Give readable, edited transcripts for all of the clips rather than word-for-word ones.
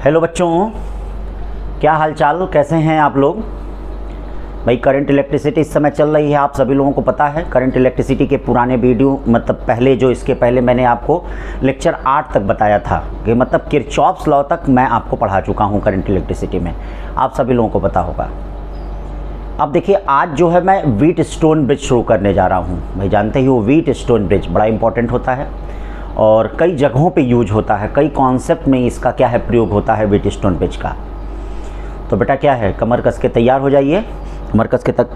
Hello बच्चों, क्या हाल चाल, कैसे हैं आप लोग। भाई करंट इलेक्ट्रिसिटी इस समय चल रही है, आप सभी लोगों को पता है। करंट इलेक्ट्रिसिटी के पुराने वीडियो मतलब पहले जो इसके पहले मैंने आपको लेक्चर 8 तक बताया था कि मतलब किरचॉफ्स लॉ तक मैं आपको पढ़ा चुका हूं करंट इलेक्ट्रिसिटी में, आप सभी लोगों को पता होगा। अब देखिए आज जो है मैं व्हीट स्टोन ब्रिज शुरू करने जा रहा हूँ। भाई जानते ही वो व्हीट स्टोन ब्रिज बड़ा इंपॉर्टेंट होता है और कई जगहों पे यूज होता है, कई कॉन्सेप्ट में इसका क्या है प्रयोग होता है व्हीट स्टोन ब्रिज का। तो बेटा क्या है, कमर कस के तैयार हो जाइए। कमर कस के तक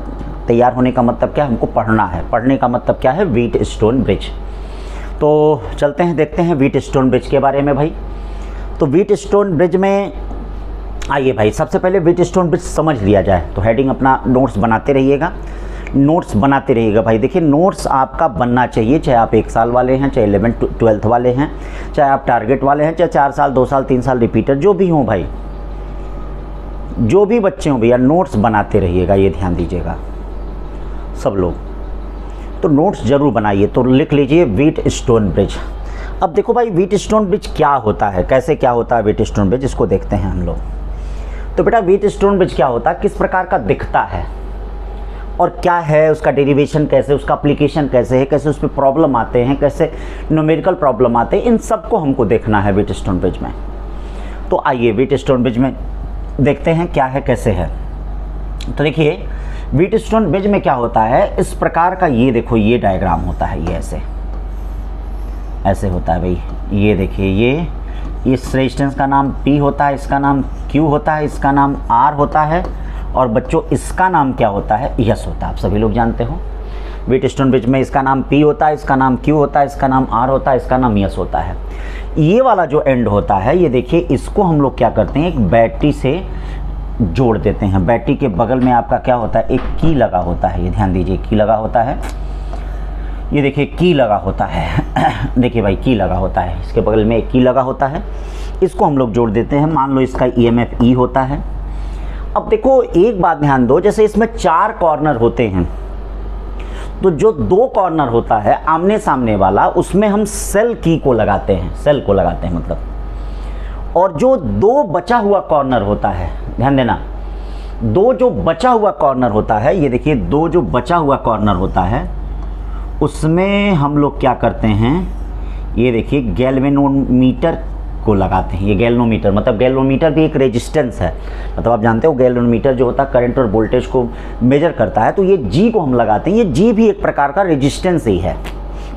तैयार होने का मतलब क्या है, हमको पढ़ना है। पढ़ने का मतलब क्या है, व्हीट स्टोन ब्रिज। तो चलते हैं, देखते हैं व्हीट स्टोन ब्रिज के बारे में। भाई तो व्हीट स्टोन ब्रिज में आइए भाई, सबसे पहले व्हीट स्टोन ब्रिज समझ लिया जाए। तो हेडिंग अपना नोट्स बनाते रहिएगा, नोट्स बनाते रहिएगा। भाई देखिए नोट्स आपका बनना चाहिए, चाहे आप 1 साल वाले हैं, चाहे 11th-12th वाले हैं, चाहे आप टारगेट वाले हैं, चाहे 4 साल 2 साल 3 साल रिपीटर जो भी हों। भाई जो भी बच्चे हों भैया, नोट्स बनाते रहिएगा, ये ध्यान दीजिएगा सब लोग। तो नोट्स ज़रूर बनाइए। तो लिख लीजिए व्हीट स्टोन ब्रिज। अब देखो भाई व्हीट स्टोन ब्रिज क्या होता है, कैसे क्या होता है व्हीट स्टोन ब्रिज, इसको देखते हैं हम लोग। तो बेटा व्हीट स्टोन ब्रिज क्या होता है, किस प्रकार का दिखता है और क्या है उसका डेरिवेशन, कैसे उसका एप्लीकेशन कैसे है, कैसे उस पर प्रॉब्लम आते हैं, कैसे न्यूमेरिकल प्रॉब्लम आते हैं, इन सब को हमको देखना है व्हीट स्टोन ब्रिज में। तो आइए व्हीट स्टोन ब्रिज में देखते हैं क्या है कैसे है। तो देखिए व्हीट स्टोन ब्रिज में क्या होता है, इस प्रकार का ये देखो ये डायग्राम होता है, ये ऐसे ऐसे होता है भाई। ये देखिए ये इस रेजिस्टेंस का नाम P होता है, इसका नाम Q होता है, इसका नाम R होता है और बच्चों इसका नाम क्या होता है, यस होता है। आप सभी लोग जानते हो व्हीट स्टोन ब्रिज में इसका नाम P होता है, इसका नाम Q होता है, इसका नाम R होता है, इसका नाम यस होता है। ये वाला जो एंड होता है, ये देखिए इसको हम लोग क्या करते हैं, एक बैटरी से जोड़ देते हैं। बैटरी के बगल में आपका क्या होता है, एक की लगा होता है, ये ध्यान दीजिए की लगा होता है। ये देखिए की लगा होता है देखिए भाई की लगा होता है, इसके बगल में एक की लगा होता है, इसको हम लोग जोड़ देते हैं। मान लो इसका EMF E होता है। अब देखो एक बात ध्यान दो, जैसे इसमें 4 कॉर्नर होते हैं, तो जो 2 कॉर्नर होता है आमने सामने वाला, उसमें हम सेल की को लगाते हैं, सेल को लगाते हैं मतलब। और जो 2 बचा हुआ कॉर्नर होता है, ध्यान देना, 2 जो बचा हुआ कॉर्नर होता है, ये देखिए 2 जो बचा हुआ कॉर्नर होता है, उसमें हम लोग क्या करते हैं, ये देखिए गैल्वेनोमीटर को लगाते हैं। ये गैल्वेनोमीटर मतलब गैल्वेनोमीटर भी एक रेजिस्टेंस है, मतलब आप जानते हो गैल्वेनोमीटर जो होता है करंट और वोल्टेज को मेजर करता है। तो ये G को हम लगाते हैं, ये G भी एक प्रकार का रेजिस्टेंस ही है,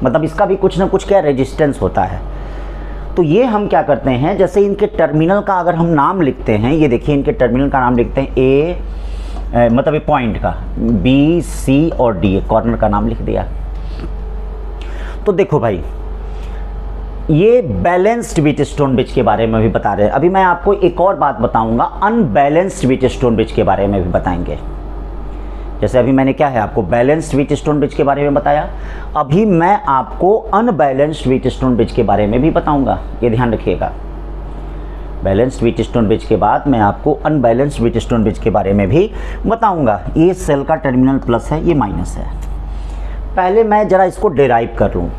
मतलब इसका भी कुछ ना कुछ क्या रेजिस्टेंस होता है। तो ये हम क्या करते हैं, जैसे इनके टर्मिनल का अगर हम नाम लिखते हैं, ये देखिए इनके टर्मिनल का नाम लिखते हैं A मतलब ये पॉइंट का, B C और D, कॉर्नर का नाम लिख दिया। तो देखो भाई ये बैलेंस्ड व्हीट स्टोन ब्रिज के बारे में भी बता रहे हैं। अभी मैं आपको एक और बात बताऊंगा, अनबैलेंस्ड व्हीट स्टोन ब्रिज के बारे में भी बताएंगे। जैसे अभी मैंने क्या है आपको बैलेंस्ड व्हीट स्टोन ब्रिज के बारे में बताया, अभी मैं आपको अनबैलेंस्ड व्हीट स्टोन ब्रिज के बारे में भी बताऊंगा, ये ध्यान रखिएगा। बैलेंस्ड व्हीट स्टोन ब्रिज के बाद मैं आपको अनबैलेंस्ड व्हीट स्टोन ब्रिज के बारे में भी बताऊंगा। ये सेल का टर्मिनल प्लस है, ये माइनस है। पहले मैं जरा इसको डिराइव कर लूं।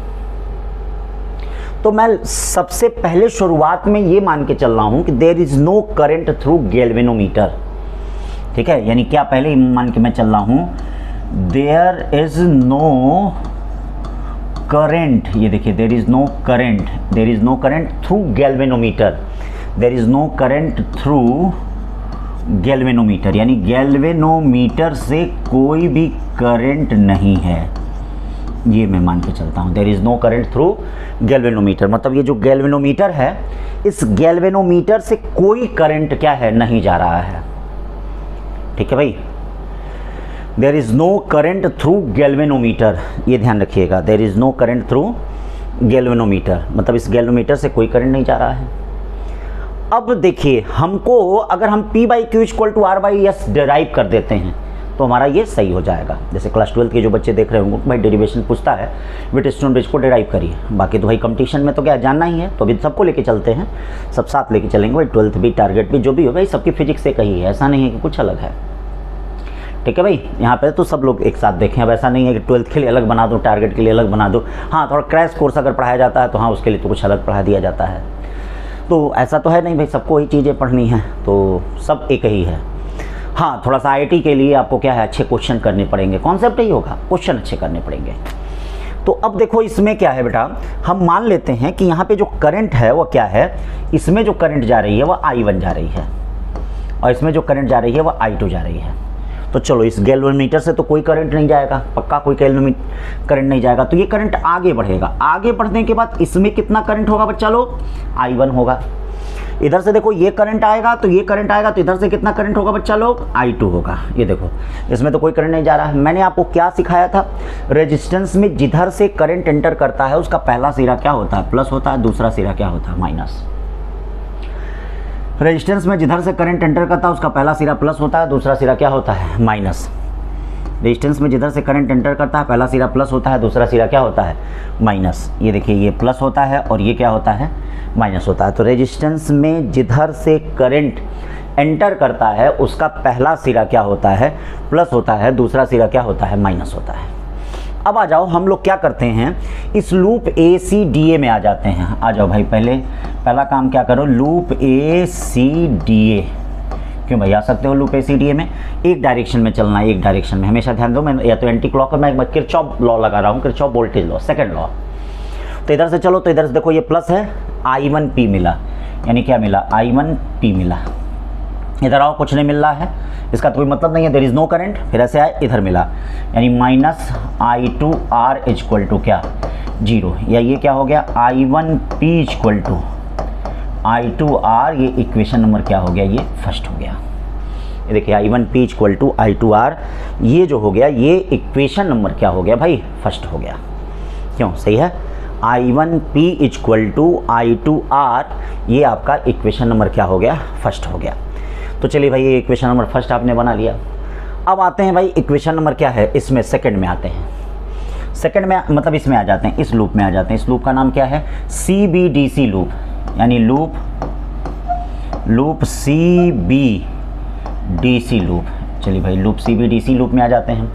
तो मैं सबसे पहले शुरुआत में ये मान के चल रहा हूं कि there is no current through galvanometer, ठीक है। यानी क्या, पहले मान के मैं चल रहा हूं देयर इज नो करंट, ये देखिए there is no current, there is no current through galvanometer, there is no current through galvanometer, यानी गैल्वेनोमीटर से कोई भी करंट नहीं है, ये मैं मान के चलता हूँ। There is no current through galvanometer, मतलब ये जो गैल्वेनोमीटर है, इस गैल्वेनोमीटर से कोई करंट क्या है, नहीं जा रहा है, ठीक है भाई। There is no current through galvanometer, ये ध्यान रखिएगा, there is no current through galvanometer, मतलब इस गैल्वेनोमीटर से कोई करंट नहीं जा रहा है। अब देखिए हमको अगर हम P/Q = R/S डिराइव कर देते हैं तो हमारा ये सही हो जाएगा। जैसे क्लास 12 के जो बच्चे देख रहे होंगे, भाई डेरिवेशन पूछता है व्हीट स्टोन ब्रिज को डिराइव करिए, बाकी तो भाई कंपटीशन में तो क्या जानना ही है, तो अभी सबको लेके चलते हैं, सब साथ लेके चलेंगे भाई। 12th भी टारगेट भी जो भी हो भाई, सबकी फिजिक्स से कही है, ऐसा नहीं है कि कुछ अलग है, ठीक है भाई। यहाँ पे तो सब लोग एक साथ देखें, अब ऐसा नहीं है कि 12th के लिए अलग बना दो, टारगेट के लिए अलग बना दो। हाँ थोड़ा क्रैश कोर्स अगर पढ़ाया जाता है तो हाँ उसके लिए तो कुछ अलग पढ़ा दिया जाता है। तो ऐसा तो है नहीं भाई सबको ही चीज़ें पढ़नी है, तो सब एक ही है। हाँ, थोड़ा सा आईआईटी के लिए आपको क्या है, अच्छे क्वेश्चन करने पड़ेंगे, कॉन्सेप्ट ही होगा, क्वेश्चन अच्छे करने पड़ेंगे। तो अब देखो इसमें क्या है बेटा, हम मान लेते हैं कि यहाँ पे जो करंट है वो क्या है, इसमें जो करंट जा रही है वो I1 जा रही है और इसमें जो करंट जा रही है वो I2 जा रही है। तो चलो इस गैल्वेनोमीटर से तो कोई करंट नहीं जाएगा, पक्का कोई गैल्वेनोमीटर करंट नहीं जाएगा, तो ये करंट आगे बढ़ेगा। आगे बढ़ने के बाद इसमें कितना करंट होगा बच्चा लोग, I1 होगा। इधर से देखो ये करंट आएगा तो ये करंट आएगा, तो इधर से कितना करंट होगा बच्चा लोग, I2 होगा। ये देखो इसमें तो कोई करंट नहीं जा रहा है। मैंने आपको क्या सिखाया था, रेजिस्टेंस में जिधर से करंट एंटर करता है उसका पहला सिरा क्या होता है, प्लस होता है, दूसरा सिरा क्या होता है, माइनस। रेजिस्टेंस में जिधर से करंट एंटर करता है उसका पहला सिरा प्लस होता है, दूसरा सिरा क्या होता है, माइनस। रेजिस्टेंस में जिधर से करंट एंटर करता है पहला सिरा प्लस होता है, दूसरा सिरा क्या होता है, माइनस। ये देखिए ये प्लस होता है और ये क्या होता है, माइनस होता है। तो रेजिस्टेंस में जिधर से करंट एंटर करता है उसका पहला सिरा क्या होता है, प्लस होता है, दूसरा सिरा क्या होता है, माइनस होता है। अब आ जाओ, हम लोग क्या करते हैं, इस लूप ACDA में आ जाते हैं। आ जाओ भाई, पहला काम क्या करो, लूप ACDA। क्यों भाई, आ सकते हो लूप ACDA में, एक डायरेक्शन में चलना है, एक डायरेक्शन में। हमेशा ध्यान दो, मैं या तो एंटी क्लॉक मैं किरचॉफ लॉ लगा रहा हूँ, Kirchhoff voltage law, second law. तो इधर से चलो, तो इधर से देखो ये प्लस है, I1P मिला, यानी क्या मिला, I1P मिला। इधर आओ, कुछ नहीं मिल रहा है, इसका तो कोई मतलब नहीं है, देयर इज नो करंट। फिर ऐसे आए, इधर मिला, यानी माइनस I2R इक्वल टू क्या, 0। या ये क्या हो गया, I1P इक्वल टू I2R, ये इक्वेशन नंबर क्या हो गया, ये फर्स्ट हो गया। ये देखिए I1P इक्वल टू I2R, ये जो हो गया ये इक्वेशन नंबर क्या हो गया भाई, फर्स्ट हो गया। क्यों, सही है, I1P इक्वल टू I2R, ये आपका इक्वेशन नंबर क्या हो गया, फर्स्ट हो गया। तो चलिए भाई, ये इक्वेशन नंबर फर्स्ट आपने बना लिया। अब आते हैं भाई, इक्वेशन नंबर क्या है, इसमें सेकंड में आते हैं। सेकंड में मतलब इसमें आ जाते हैं, इस लूप में आ जाते हैं। इस लूप का नाम क्या है, CBDC लूप, यानी लूप CBDC लूप। चलिए भाई, लूप CBDC लूप में आ जाते हैं।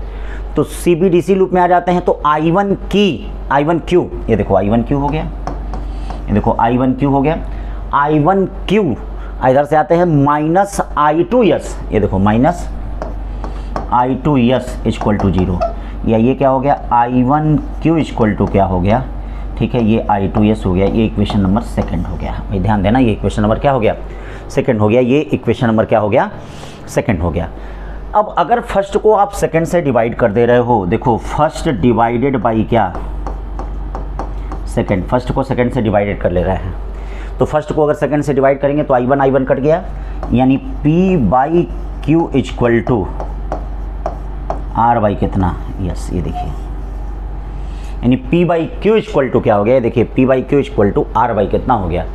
तो CBDC लूप में आ जाते हैं तो I1Q, ये देखो I1Q हो गया, ये देखो I1Q हो गया। I1Q इधर से आते हैं माइनस I2S, ये देखो माइनस I2S इक्वल टू 0। या ये क्या हो गया, I1Q इक्वल टू क्या हो गया, ठीक है, ये I2S हो गया। ये इक्वेशन नंबर सेकंड हो गया भाई, ध्यान देना, ये इक्वेशन नंबर क्या हो गया, सेकंड हो गया। ये इक्वेशन नंबर क्या हो गया, सेकंड हो गया। अब अगर फर्स्ट को आप सेकंड से डिवाइड कर दे रहे हो, देखो फर्स्ट डिवाइडेड बाई क्या, सेकंड, फर्स्ट को सेकंड से डिवाइडेड कर ले रहे हैं। तो फर्स्ट को अगर सेकंड से डिवाइड करेंगे तो I1 कट गया, यानी P/Q equal to R by कितना, यस, ये देखिए, यानी P/Q इक्वल टू क्या हो गया, देखिए P/Q equal to R by कितना हो गया,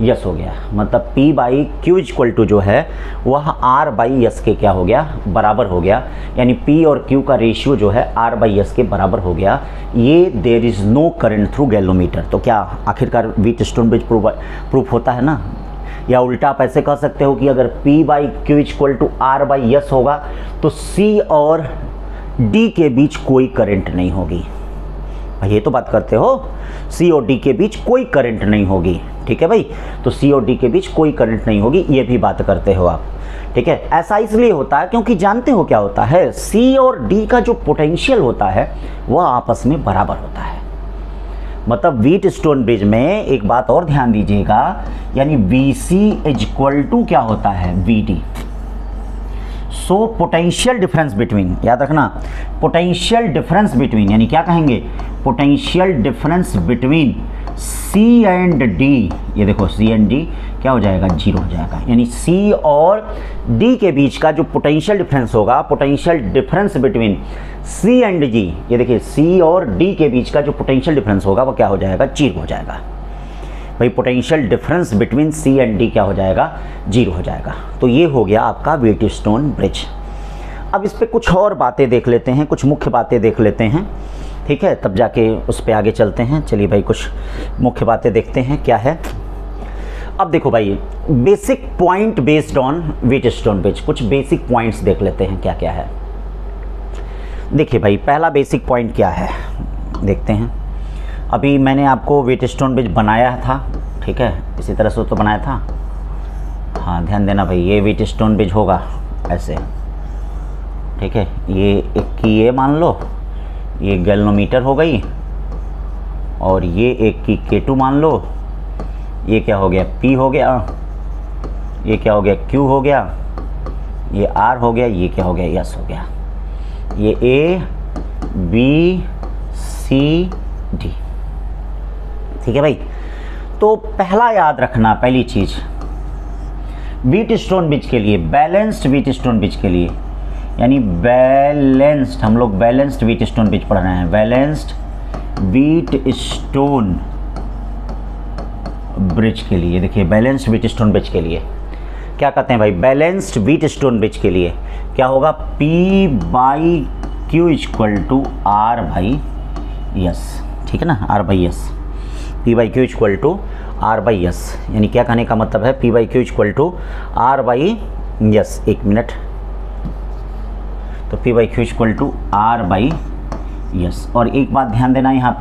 यस हो गया। मतलब P/Q इक्वल टू जो है वह R बाई यस के क्या हो गया, बराबर हो गया। यानी P और Q का रेशियो जो है R बाई यस के बराबर हो गया। ये there is no current through galvanometer. तो क्या आखिरकार व्हीटस्टोन ब्रिज प्रूफ होता है ना। या उल्टा आप ऐसे कह सकते हो कि अगर P/Q equal to R by yes होगा तो C और D के बीच कोई करंट नहीं होगी। भाई ये तो बात करते हो, C और D के बीच कोई करंट नहीं होगी, ठीक है भाई। तो C और D के बीच कोई करंट नहीं होगी, ये भी बात करते हो आप, ठीक है। ऐसा इसलिए होता है क्योंकि जानते हो क्या होता है, C और D का जो पोटेंशियल होता है वह आपस में बराबर होता है। मतलब व्हीटस्टोन ब्रिज में एक बात और ध्यान दीजिएगा, यानी VC इक्वल टू क्या होता है, VD। So potential difference between, याद रखना, पोटेंशियल डिफरेंस बिटवीन, यानी क्या कहेंगे, potential difference between C and D, ये देखो C एंड D क्या हो जाएगा, 0 हो जाएगा। यानी C और D के बीच का जो पोटेंशियल डिफरेंस होगा, potential difference between C and D, ये देखिए C और D के बीच का जो पोटेंशियल डिफरेंस होगा वो क्या हो जाएगा, 0 हो जाएगा। भाई potential difference between C and D क्या हो जाएगा, 0 हो जाएगा। तो ये हो गया आपका व्हीटस्टोन ब्रिज। अब इस पर कुछ और बातें देख लेते हैं, कुछ मुख्य बातें देख लेते हैं, ठीक है, तब जाके उस पर आगे चलते हैं। चलिए भाई, कुछ मुख्य बातें देखते हैं क्या है। अब देखो भाई, basic point based on Wheatstone bridge, कुछ बेसिक पॉइंट्स देख लेते हैं क्या क्या है। देखिए भाई, पहला बेसिक पॉइंट क्या है देखते हैं। अभी मैंने आपको व्हीटस्टोन ब्रिज बनाया था, ठीक है, इसी तरह से तो बनाया था। हाँ ध्यान देना भाई, ये व्हीटस्टोन ब्रिज होगा ऐसे, ठीक है। ये एक की ये मान लो, ये गैल्वेनोमीटर हो गई, और ये एक की K2 मान लो। ये क्या हो गया, P हो गया, ये क्या हो गया, Q हो गया, ये R हो गया, ये क्या हो गया, S हो गया। ये A B C D, ठीक है भाई। तो पहला याद रखना, पहली चीज़ व्हीटस्टोन ब्रिज के लिए, बैलेंस्ड व्हीटस्टोन ब्रिज के लिए, यानी बैलेंस्ड, हम लोग बैलेंस्ड व्हीटस्टोन ब्रिज पढ़ रहे हैं, बैलेंस्ड व्हीटस्टोन ब्रिज के लिए। देखिए बैलेंस्ड व्हीटस्टोन ब्रिज के लिए क्या कहते हैं भाई, बैलेंस्ड व्हीटस्टोन ब्रिज के लिए क्या होगा, P/Q इक्वल टू R/S, ठीक है ना, R/S, P/Q equal to R/S, यानी क्या कहने का मतलब है, P/Q इक्वल टू R/S। एक मिनट, तो P/Q इक्वल टू R/S। और एक बात ध्यान देना, यहाँ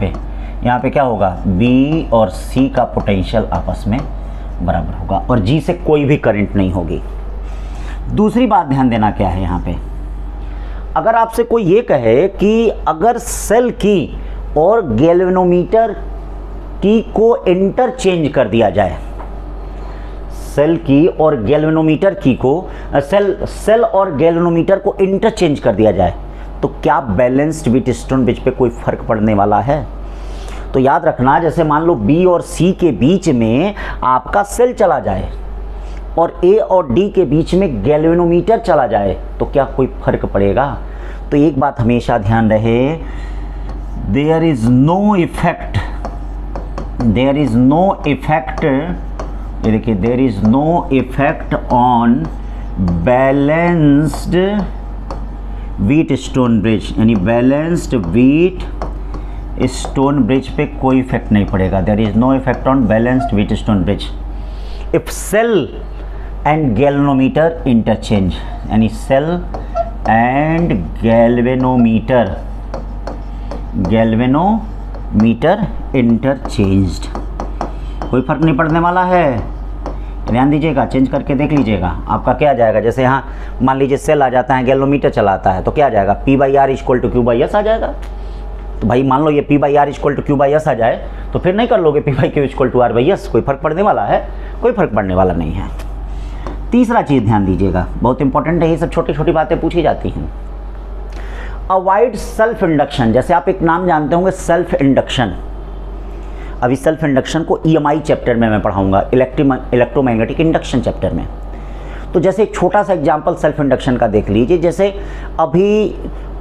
पे क्या होगा, B और C का पोटेंशियल आपस में बराबर होगा, और G से कोई भी करंट नहीं होगी। दूसरी बात ध्यान देना क्या है, यहाँ पे अगर आपसे कोई ये कहे कि अगर सेल की और गैल्वेनोमीटर की को इंटरचेंज कर दिया जाए, सेल की और गैल्वेनोमीटर की को सेल और गैल्वेनोमीटर को इंटरचेंज कर दिया जाए, तो क्या बैलेंस्ड व्हीटस्टोन ब्रिज पे कोई फर्क पड़ने वाला है? तो याद रखना, जैसे मान लो B और C के बीच में आपका सेल चला जाए और A और D के बीच में गैल्वेनोमीटर चला जाए, तो क्या कोई फर्क पड़ेगा? तो एक बात हमेशा ध्यान रहे, देयर इज नो इफेक्ट, ये देखिए, there is no effect on balanced Wheatstone bridge, यानी बैलेंस्ड व्हीटस्टोन ब्रिज पे कोई इफेक्ट नहीं पड़ेगा। There is no effect on balanced Wheatstone bridge if cell and galvanometer interchange, यानी सेल एंड गैल्वेनोमीटर इंटरचेंज्ड, कोई फर्क नहीं पड़ने वाला है। ध्यान दीजिएगा, चेंज करके देख लीजिएगा, आपका क्या आ जाएगा। जैसे यहाँ मान लीजिए सेल आ जाता है, गैल्वेनोमीटर चलाता है, तो क्या आ जाएगा, P/R इक्वल टू Q/S आ जाएगा। तो भाई मान लो ये P/R इक्वल टू Q/S आ जाए, तो फिर नहीं कर लोगे P/Q इक्वल टू R/S, कोई फर्क पड़ने वाला है? कोई फर्क पड़ने वाला नहीं है। तीसरा चीज़ ध्यान दीजिएगा, बहुत इंपॉर्टेंट है, ये सब छोटी छोटी बातें पूछी जाती हैं। अवॉइड सेल्फ इंडक्शन, जैसे आप एक नाम जानते होंगे सेल्फ इंडक्शन। अभी सेल्फ इंडक्शन को EMI चैप्टर में मैं पढ़ाऊंगा, इलेक्ट्रोमैग्नेटिक इंडक्शन चैप्टर में। तो जैसे एक छोटा सा एग्जांपल सेल्फ इंडक्शन का देख लीजिए। जैसे अभी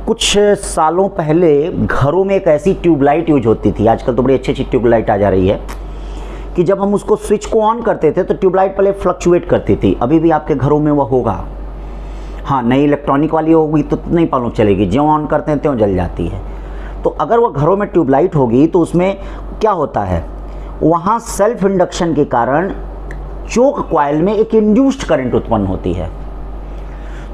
कुछ सालों पहले घरों में एक ऐसी ट्यूबलाइट यूज होती थी, आजकल तो बड़ी अच्छी अच्छी ट्यूबलाइट आ जा रही है, कि जब हम उसको स्विच को ऑन करते थे तो ट्यूबलाइट पहले फ्लक्चुएट करती थी। अभी भी आपके घरों में वह होगा, हाँ नई इलेक्ट्रॉनिक वाली होगी तो नहीं मालूम चलेगी, ज्यों ऑन करते हैं त्यों जल जाती है। तो अगर वह घरों में ट्यूबलाइट होगी तो उसमें क्या होता है, वहाँ सेल्फ इंडक्शन के कारण चोक कॉइल में एक इंड्यूस्ड करंट उत्पन्न होती है।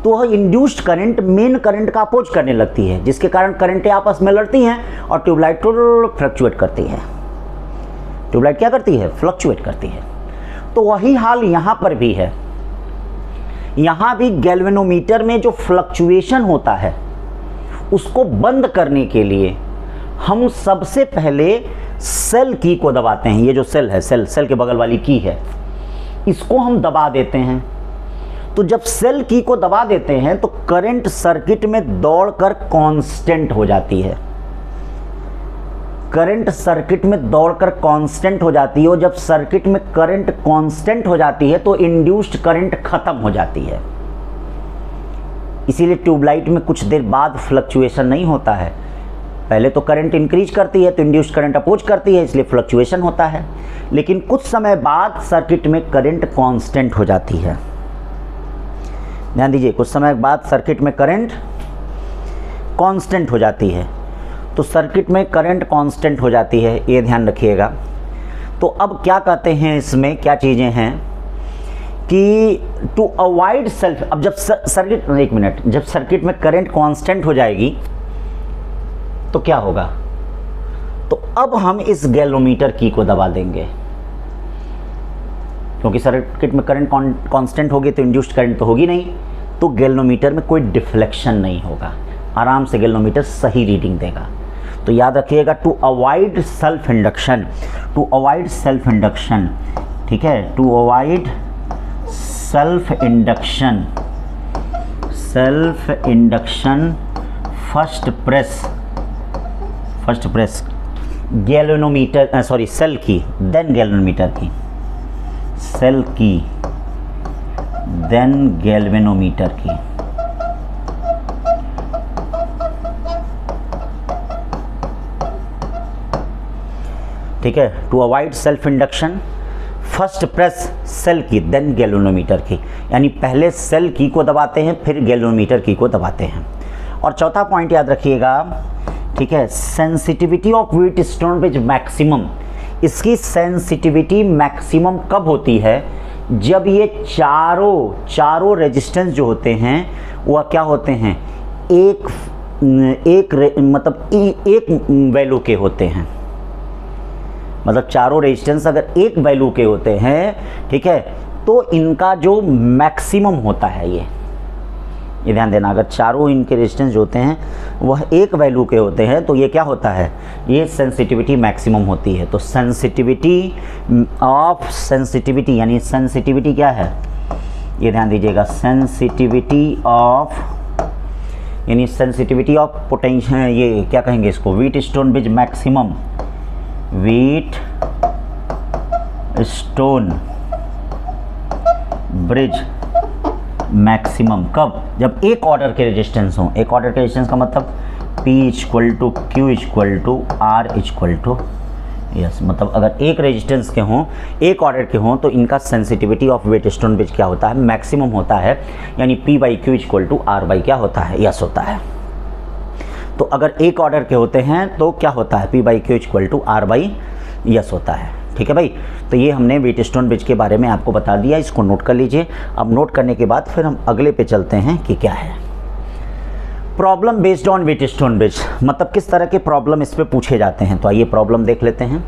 तो वह इंड्यूस्ड करंट मेन करंट का अपोज करने लगती है, जिसके कारण करंटें आपस में लड़ती हैं और ट्यूबलाइट फ्लक्चुएट करती है। ट्यूबलाइट क्या करती है, फ्लक्चुएट करती है। तो वही हाल यहाँ पर भी है। यहाँ भी गैल्वेनोमीटर में जो फ्लक्चुएशन होता है उसको बंद करने के लिए हम सबसे पहले सेल की को दबाते हैं। ये जो सेल है, सेल के बगल वाली की है, इसको हम दबा देते हैं। तो जब सेल की को दबा देते हैं तो करंट सर्किट में दौड़कर कांस्टेंट हो जाती है। करंट सर्किट में दौड़कर कांस्टेंट हो जाती है, और जब सर्किट में करंट कांस्टेंट हो जाती है तो इंड्यूस्ड करंट खत्म हो जाती है। इसीलिए ट्यूबलाइट में कुछ देर बाद फ्लक्चुएशन नहीं होता है। पहले तो करंट इंक्रीज करती है तो इंड्यूस्ड करंट अपोज करती है, इसलिए फ्लक्चुएशन होता है। लेकिन कुछ समय बाद सर्किट में करंट कांस्टेंट हो जाती है। ध्यान दीजिए, कुछ समय बाद सर्किट में करंट कांस्टेंट हो जाती है। तो सर्किट में करंट कांस्टेंट हो जाती है, ये ध्यान रखिएगा। तो अब क्या कहते हैं, इसमें क्या चीज़ें हैं कि टू अवॉइड सेल्फ, अब जब सर्किट, एक मिनट, जब सर्किट में करंट कांस्टेंट हो जाएगी तो क्या होगा, तो अब हम इस गैल्वेनोमीटर की को दबा देंगे। क्योंकि सर्किट में करंट कांस्टेंट होगी तो इंड्यूस्ड करंट तो होगी नहीं, तो गैल्वेनोमीटर में कोई डिफ्लेक्शन नहीं होगा, आराम से गैल्वेनोमीटर सही रीडिंग देगा। तो याद रखिएगा, to avoid self induction, to avoid self induction, ठीक है, to avoid self induction, self induction first press galvanometer, sorry cell key, then galvanometer key, cell key then galvanometer key. ठीक है, to avoid self induction first press cell key then galvanometer key, यानी पहले cell की को दबाते हैं फिर galvanometer की को दबाते हैं। और चौथा पॉइंट याद रखिएगा, ठीक है, sensitivity of Wheatstone bridge maximum, इसकी सेंसिटिविटी मैक्सिमम कब होती है, जब ये चारों रेजिस्टेंस जो होते हैं वह क्या होते हैं, एक वैल्यू के होते हैं। मतलब चारों रेजिस्टेंस अगर एक वैल्यू के होते हैं, ठीक है, तो इनका जो मैक्सिमम होता है ये ध्यान देना, अगर चारों इनके रेजिस्टेंस जो होते हैं वह एक वैल्यू के होते हैं तो ये क्या होता है, ये सेंसिटिविटी मैक्सिमम होती है। तो सेंसिटिविटी यानी सेंसिटिविटी क्या है, ये ध्यान दीजिएगा, सेंसिटिविटी ऑफ पोटेंशियल, ये क्या कहेंगे इसको, Wheatstone bridge maximum, Wheatstone bridge maximum कब, जब एक ऑर्डर के रेजिस्टेंस हो। एक ऑर्डर के रेजिस्टेंस का मतलब P = Q = R = यस, मतलब अगर एक रेजिस्टेंस के हों, एक ऑर्डर के हों, तो इनका सेंसिटिविटी ऑफ व्हीटस्टोन ब्रिज क्या होता है, मैक्सिमम होता है, यानी P/Q = R/ क्या होता है, यस होता है। तो अगर एक ऑर्डर के होते हैं तो क्या होता है, P/Q = R/ यस होता है। ठीक है भाई, तो ये हमने व्हीटस्टोन ब्रिज के बारे में आपको बता दिया, इसको नोट कर लीजिए। अब नोट करने के बाद फिर हम अगले पे चलते हैं कि क्या है problem based on Wheatstone bridge, मतलब किस तरह के प्रॉब्लम इस पे पूछे जाते हैं। तो आइए प्रॉब्लम देख लेते हैं।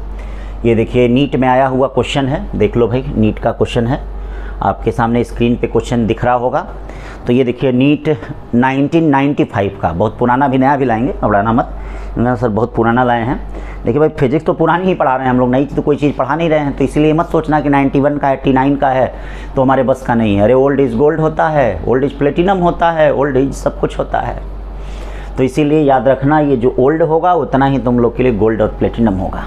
ये देखिए नीट में आया हुआ क्वेश्चन है, देख लो भाई, नीट का क्वेश्चन है, आपके सामने स्क्रीन पे क्वेश्चन दिख रहा होगा। तो ये देखिए नीट 1995 का, बहुत पुराना भी नया भी लाएंगे, घबराना मत ना सर, बहुत पुराना लाए हैं। देखिए भाई, फिजिक्स तो पुरानी ही पढ़ा रहे हैं हम लोग, नई तो कोई चीज़ पढ़ा नहीं रहे हैं, तो इसलिए मत सोचना कि 91 का 89 का है तो हमारे बस का नहीं है। अरे ओल्ड इज़ गोल्ड होता है, ओल्ड इज़ प्लेटिनम होता है, ओल्ड इज सब कुछ होता है। तो इसीलिए याद रखना, ये जो ओल्ड होगा उतना ही तुम लोग के लिए गोल्ड और प्लेटिनम होगा।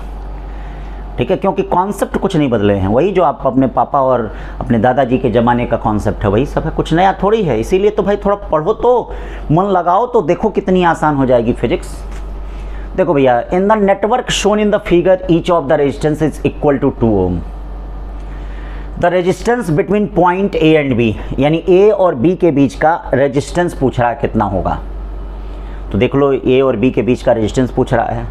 ठीक है, क्योंकि कॉन्सेप्ट कुछ नहीं बदले हैं, वही जो आप अपने पापा और अपने दादाजी के ज़माने का कॉन्सेप्ट है वही सब है, कुछ नया थोड़ी है। इसीलिए तो भाई थोड़ा पढ़ो, तो मन लगाओ, तो देखो कितनी आसान हो जाएगी फिजिक्स। देखो भैया, in the network shown in the figure each of the resistance is equal to 2 ohm. The resistance between point A and B, यानी ए और बी के बीच का रेजिस्टेंस पूछ रहा है कितना होगा। तो देख लो, ए और बी के बीच का रेजिस्टेंस पूछ रहा है।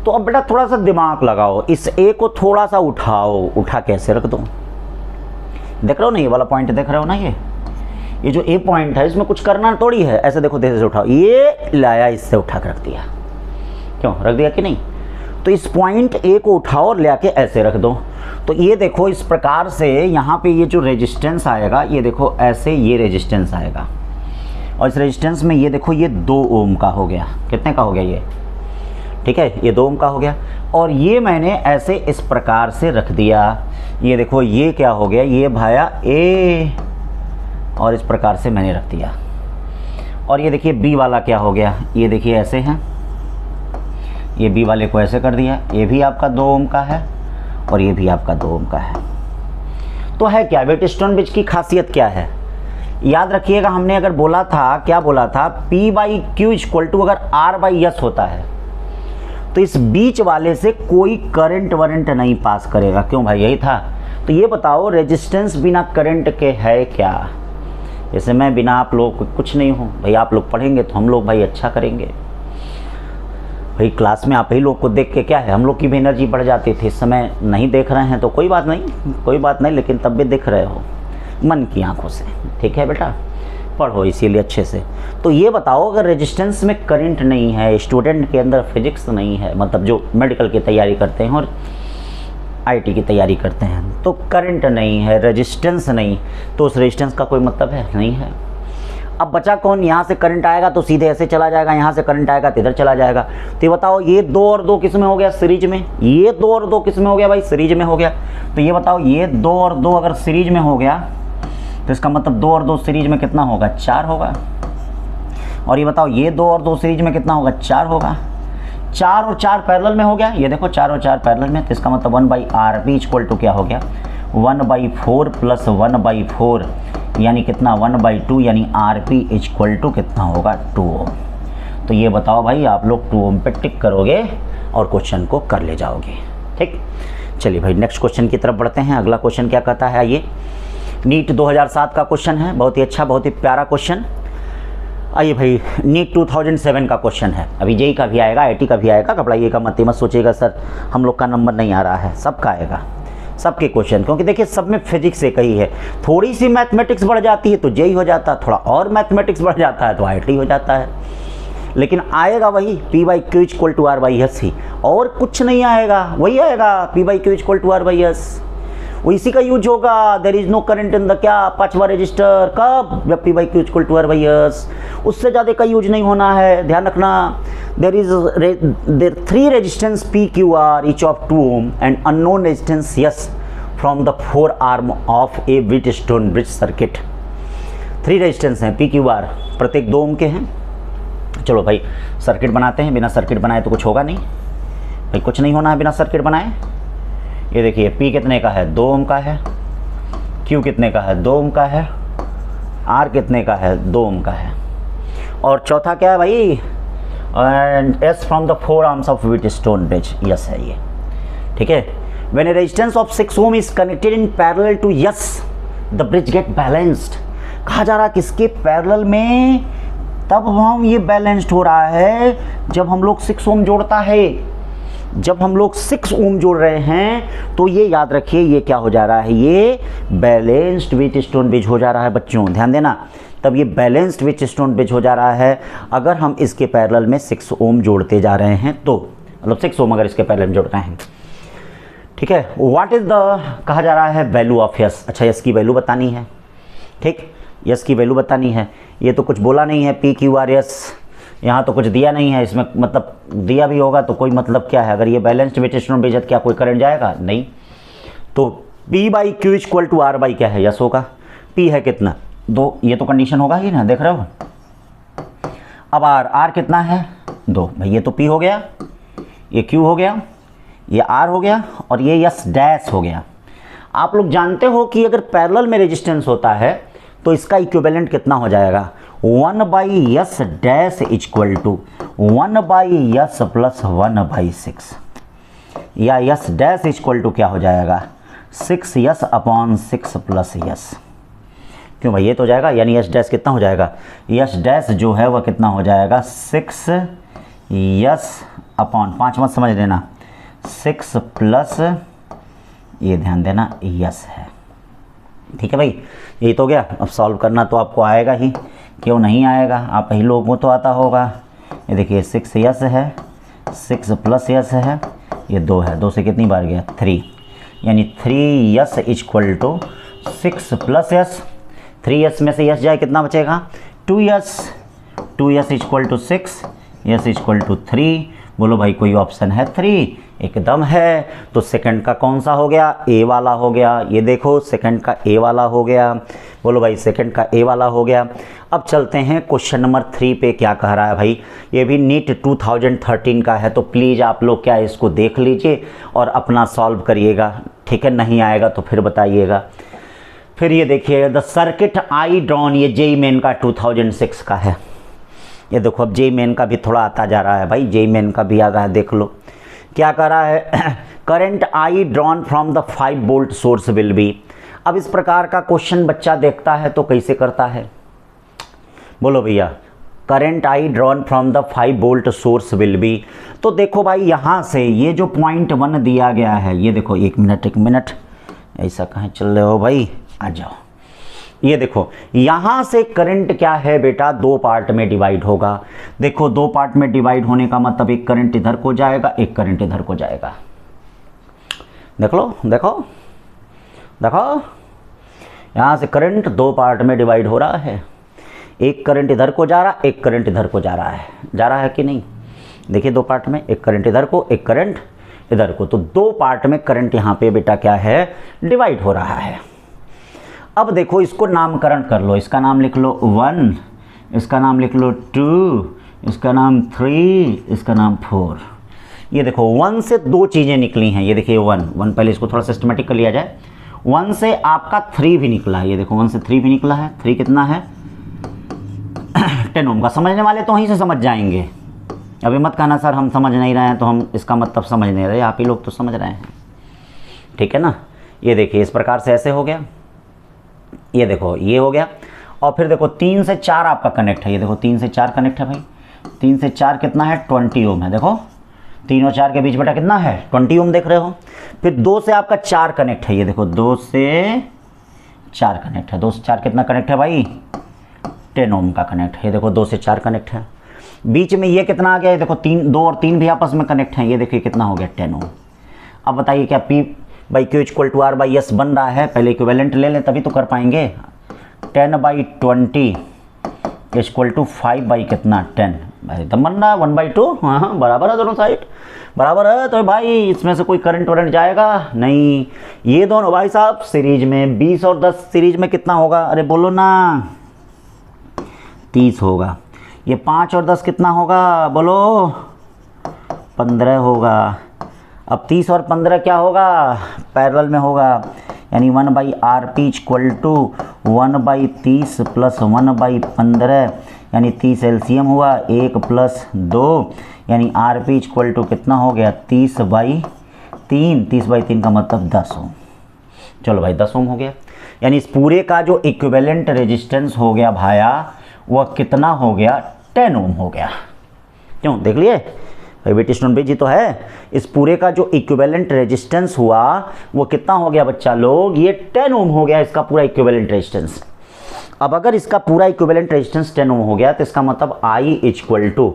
तो अब बेटा थोड़ा सा दिमाग लगाओ, इस ए को थोड़ा सा उठाओ, उठा कैसे रख दो, देख रहे हो ना, ये वाला पॉइंट देख रहे हो ना, ये जो ए पॉइंट है इसमें कुछ करना थोड़ी है, ऐसे देखो, धीरे से उठाओ, ये लाया, इससे उठा कर रख दिया, क्यों रख दिया कि नहीं। तो इस पॉइंट ए को उठाओ और ले आके ऐसे रख दो। तो ये देखो, इस प्रकार से यहाँ पे ये जो रेजिस्टेंस आएगा, ये देखो ऐसे ये रेजिस्टेंस आएगा, और इस रेजिस्टेंस में ये देखो, ये 2 ओम का हो गया, कितने का हो गया ये, ठीक है, ये 2 ओम का हो गया। और ये मैंने ऐसे इस प्रकार से रख दिया, ये देखो ये क्या हो गया, ये भाया ए, और इस प्रकार से मैंने रख दिया। और ये देखिए बी वाला क्या हो गया, ये देखिए ऐसे हैं, ये बी वाले को ऐसे कर दिया, ये भी आपका 2 ओम का है और ये भी आपका 2 ओम का है। तो है क्या, व्हीटस्टोन ब्रिज की खासियत क्या है, याद रखिएगा, हमने अगर बोला था, क्या बोला था, P/Q = अगर R/S होता है तो इस बीच वाले से कोई करंट वरंट नहीं पास करेगा। क्यों भाई, यही था। तो ये बताओ, रेजिस्टेंस बिना करंट के है क्या, जैसे मैं बिना आप लोग कुछ नहीं हूँ भाई, आप लोग पढ़ेंगे तो हम लोग भाई अच्छा करेंगे भाई। क्लास में आप ही लोग को देख के क्या है, हम लोग की भी एनर्जी बढ़ जाती थी। इस समय नहीं देख रहे हैं तो कोई बात नहीं, लेकिन तब भी दिख रहे हो मन की आंखों से। ठीक है बेटा, पढ़ो इसीलिए अच्छे से। तो ये बताओ, अगर रेजिस्टेंस में करंट नहीं है, स्टूडेंट के अंदर फिजिक्स नहीं है, मतलब जो मेडिकल की तैयारी करते हैं और आईटी की तैयारी करते हैं, तो करंट नहीं है, रेजिस्टेंस नहीं, तो उस रेजिस्टेंस का कोई मतलब है नहीं है। अब बचा कौन, यहाँ से करंट आएगा तो सीधे ऐसे चला जाएगा, यहाँ से करंट आएगा तो इधर चला जाएगा। तो ये बताओ, ये 2 और 2 किस में हो गया, सीरीज में। ये 2 और 2 किस में हो गया भाई, सीरीज में हो गया। तो ये बताओ, ये 2 और 2 अगर सीरीज में हो गया तो इसका मतलब 2 और 2 सीरीज में कितना होगा, 4 होगा। और ये बताओ, ये 2 और 2 सीरीज में कितना होगा, 4 होगा। 4 और 4 पैरेलल में हो गया, ये देखो 4 और 4 पैरेलल में, तो इसका मतलब 1/RP इक्वल टू क्या हो गया, 1/4 प्लस 1/4 यानी कितना, 1/2, यानी RP इक्वल टू कितना होगा, 2 ओम। तो ये बताओ भाई, आप लोग 2 ओम पे टिक करोगे और क्वेश्चन को कर ले जाओगे। ठीक, चलिए भाई नेक्स्ट क्वेश्चन की तरफ बढ़ते हैं। अगला क्वेश्चन क्या कहता है, ये नीट 2007 का क्वेश्चन है, बहुत ही अच्छा, बहुत ही प्यारा क्वेश्चन। आइए भाई, नीट 2007 का क्वेश्चन है। अभी जेई का भी आएगा, आईटी का भी आएगा, घबराइए का मत सोचिएगा सर हम लोग का नंबर नहीं आ रहा है, सबका आएगा, सबके क्वेश्चन, क्योंकि देखिए सब में फिजिक्स एक ही है। थोड़ी सी मैथमेटिक्स बढ़ जाती है तो जेई हो जाता है, थोड़ा और मैथमेटिक्स बढ़ जाता है तो आईटी हो जाता है, लेकिन आएगा वही P/Q इक्वल टू R/S ही, और कुछ नहीं आएगा, वही आएगा P/Q इक्वल टू R/S। वो इसी का यूज होगा। There is no current in the क्या, 5वां रजिस्टर, कब, जब P/Q इक्वल टू R/S। उससे ज़्यादा का यूज नहीं होना है, ध्यान रखना। there 3 resistance PQR each of 2 ohm and unknown resistance S from the 4 arm of a Wheatstone bridge circuit। 3 resistance हैं PQR, प्रत्येक 2 ओम के हैं। चलो भाई सर्किट बनाते हैं, बिना सर्किट बनाए तो कुछ होगा नहीं भाई, कुछ नहीं होना है बिना सर्किट बनाए। ये देखिए P कितने का है, 2 ओम का है, Q कितने का है, 2 ओम का है, R कितने का है, 2 ओम का है, और चौथा क्या है भाई, and S from the 4 arms of Wheatstone bridge, yes है ये, ठीक है। When a resistance of 6 ohm is connected in parallel to S, the bridge get balanced। कहा जा रहा है किसके पैरेलल में, तब हम ये बैलेंस्ड हो रहा है जब हम लोग 6 ओम जोड़ता है। जब हम लोग 6 ओम जोड़ रहे हैं तो ये याद रखिए, ये क्या हो जा रहा है, ये बैलेंस्ड व्हीटस्टोन ब्रिज हो जा रहा है बच्चों, ध्यान देना। तब ये बैलेंस्ड व्हीटस्टोन ब्रिज हो जा रहा है अगर हम इसके पैरेलल में 6 ओम जोड़ते जा रहे हैं तो, मतलब 6 ओम अगर इसके पैरेलल में जोड़ रहे हैं, ठीक है। व्हाट इज द, कहा जा रहा है वैल्यू ऑफ यस। अच्छा यस की वैल्यू बतानी है, ठीक, यस की वैल्यू बतानी है। ये तो कुछ बोला नहीं है PQRS, यहाँ तो कुछ दिया नहीं है इसमें, मतलब दिया भी होगा तो कोई मतलब क्या है, अगर ये बैलेंस्ड व्हीटस्टोन ब्रिज है क्या कोई करंट जाएगा, नहीं। तो P/Q इक्वल टू R/ क्या है, यस होगा। P है कितना, 2, ये तो कंडीशन होगा ही ना, देख रहे हो। अब R कितना है, 2 भाई, ये तो P हो गया, ये Q हो गया, ये R हो गया, और ये S डैश हो गया। आप लोग जानते हो कि अगर पैरेलल में रेजिस्टेंस होता है तो इसका इक्विवेलेंट कितना हो जाएगा, 1/S dash equal to 1/S plus 1/6, या S डैश इक्वल टू क्या हो जाएगा, 6S अपॉन 6 प्लस S। क्यों भाई, ये तो हो जाएगा, यानी S डैश कितना हो जाएगा, S डैश जो है वह कितना हो जाएगा, 6S अपॉन 5 मत समझ लेना, 6 प्लस, ये ध्यान देना, S है, ठीक है भाई। यही तो हो गया। अब सॉल्व करना तो आपको आएगा ही, क्यों नहीं आएगा, आप ही लोगों को तो आता होगा। ये देखिए 6S है, 6 प्लस S है, ये 2 है, 2 से कितनी बार गया, 3, यानी 3S equal to 6 plus S। 3S में से S जाए कितना बचेगा, 2S, 2S equal to 6, S equal to 3। बोलो भाई कोई ऑप्शन है 3, एकदम है। तो सेकंड का कौन सा हो गया, ए वाला हो गया। ये देखो सेकंड का ए वाला हो गया, बोलो भाई सेकंड का ए वाला हो गया। अब चलते हैं क्वेश्चन नंबर 3 पे, क्या कह रहा है भाई, ये भी नीट 2013 का है, तो प्लीज़ आप लोग क्या इसको देख लीजिए और अपना सॉल्व करिएगा, ठीक है। नहीं आएगा तो फिर बताइएगा। फिर ये देखिए, द सर्किट आई ड्रॉन, ये जेई मेन का 2006 का है। ये देखो अब जेई मेन का भी थोड़ा आता जा रहा है भाई, जेई मेन का भी आ रहा है, देख लो क्या कर रहा है। Current I drawn from the 5 volt source will be. अब इस प्रकार का क्वेश्चन बच्चा देखता है तो कैसे करता है, बोलो भैया। Current I drawn from the 5 volt source will be. तो देखो भाई यहाँ से ये जो पॉइंट 1 दिया गया है, ये देखो, एक मिनट ऐसा कहाँ चल रहे हो भाई, आ जाओ। ये देखो यहाँ से करंट क्या है बेटा, 2 पार्ट में डिवाइड होगा। देखो 2 पार्ट में डिवाइड होने का मतलब एक करंट इधर को जाएगा, एक करंट इधर को जाएगा। देख लो, देखो देखो, यहाँ से करंट दो पार्ट में डिवाइड हो रहा है। एक करंट इधर को जा रहा है, एक करंट इधर को जा रहा है कि नहीं? देखिए दो पार्ट में, एक करंट इधर को, एक करंट इधर को, तो दो पार्ट में करंट यहाँ पे बेटा क्या है, डिवाइड हो रहा है। अब देखो इसको नामकरण कर लो, इसका नाम लिख लो 1, इसका नाम लिख लो 2, इसका नाम 3, इसका नाम 4। ये देखो 1 से दो चीज़ें निकली हैं, ये देखिए 1 पहले इसको थोड़ा सिस्टमेटिक कर लिया जाए। 1 से आपका 3 भी निकला है, ये देखो 1 से 3 भी निकला है। 3 कितना है 10 ओम का। समझने वाले तो वहीं से समझ जाएंगे, अभी मत कहना सर हम समझ नहीं रहे हैं तो हम इसका मतलब समझ नहीं रहे, आप ही लोग तो समझ रहे हैं, ठीक है ना। ये देखिए इस प्रकार से ऐसे हो गया, ये देखो ये हो गया। और फिर देखो 3 से 4 आपका कनेक्ट है, ये देखो 3 से 4 कनेक्ट है भाई। 3 से 4 कितना है 20 ओम है, देखो 3 और 4 के बीच बेटा कितना है 20 ओम, देख रहे हो। फिर 2 से आपका 4 कनेक्ट है, ये देखो 2 से 4 कनेक्ट है। 2 से 4 कितना कनेक्ट है भाई 10 ओम का कनेक्ट है, ये देखो 2 से 4 कनेक्ट है। बीच में ये कितना आ गया, ये देखो 2 और 3 भी आपस में कनेक्ट हैं, ये देखिए कितना हो गया 10 ओम। अब बताइए क्या P by Q equal to R by S बन रहा है? पहले इक्विवेलेंट ले लें तभी तो कर पाएंगे। 10/20 इक्वल टू 5 बाई कितना 10 भाई, तब बन रहा है 1/2। हाँ बराबर है, दोनों साइड बराबर है। तो भाई इसमें से कोई करंट वरेंट जाएगा नहीं। ये दोनों भाई साहब सीरीज में 20 और 10 सीरीज में कितना होगा, अरे बोलो ना 30 होगा। ये 5 और 10 कितना होगा बोलो 15 होगा। अब 30 और 15 क्या होगा पैरेलल में होगा, यानी 1/RP इक्वल टू 1/30 प्लस 1/15, यानी 30 एलसीएम हुआ 1 प्लस 2, यानी RP इक्वल टू कितना हो गया 30/3। 30/3 का मतलब 10 ओम। चलो भाई 10 ओम हो गया, यानी इस पूरे का जो इक्विवेलेंट रेजिस्टेंस हो गया भाया वह कितना हो गया 10 ओम हो गया। क्यों देख लिए भाई, बेटी स्टोन जी तो है। इस पूरे का जो इक्विवेलेंट रेजिस्टेंस हुआ वो कितना हो गया बच्चा लोग, ये 10 ओम हो गया इसका पूरा इक्विवेलेंट रेजिस्टेंस। अब अगर इसका पूरा इक्विवेलेंट रेजिस्टेंस 10 ओम हो गया तो इसका मतलब I इक्वल टू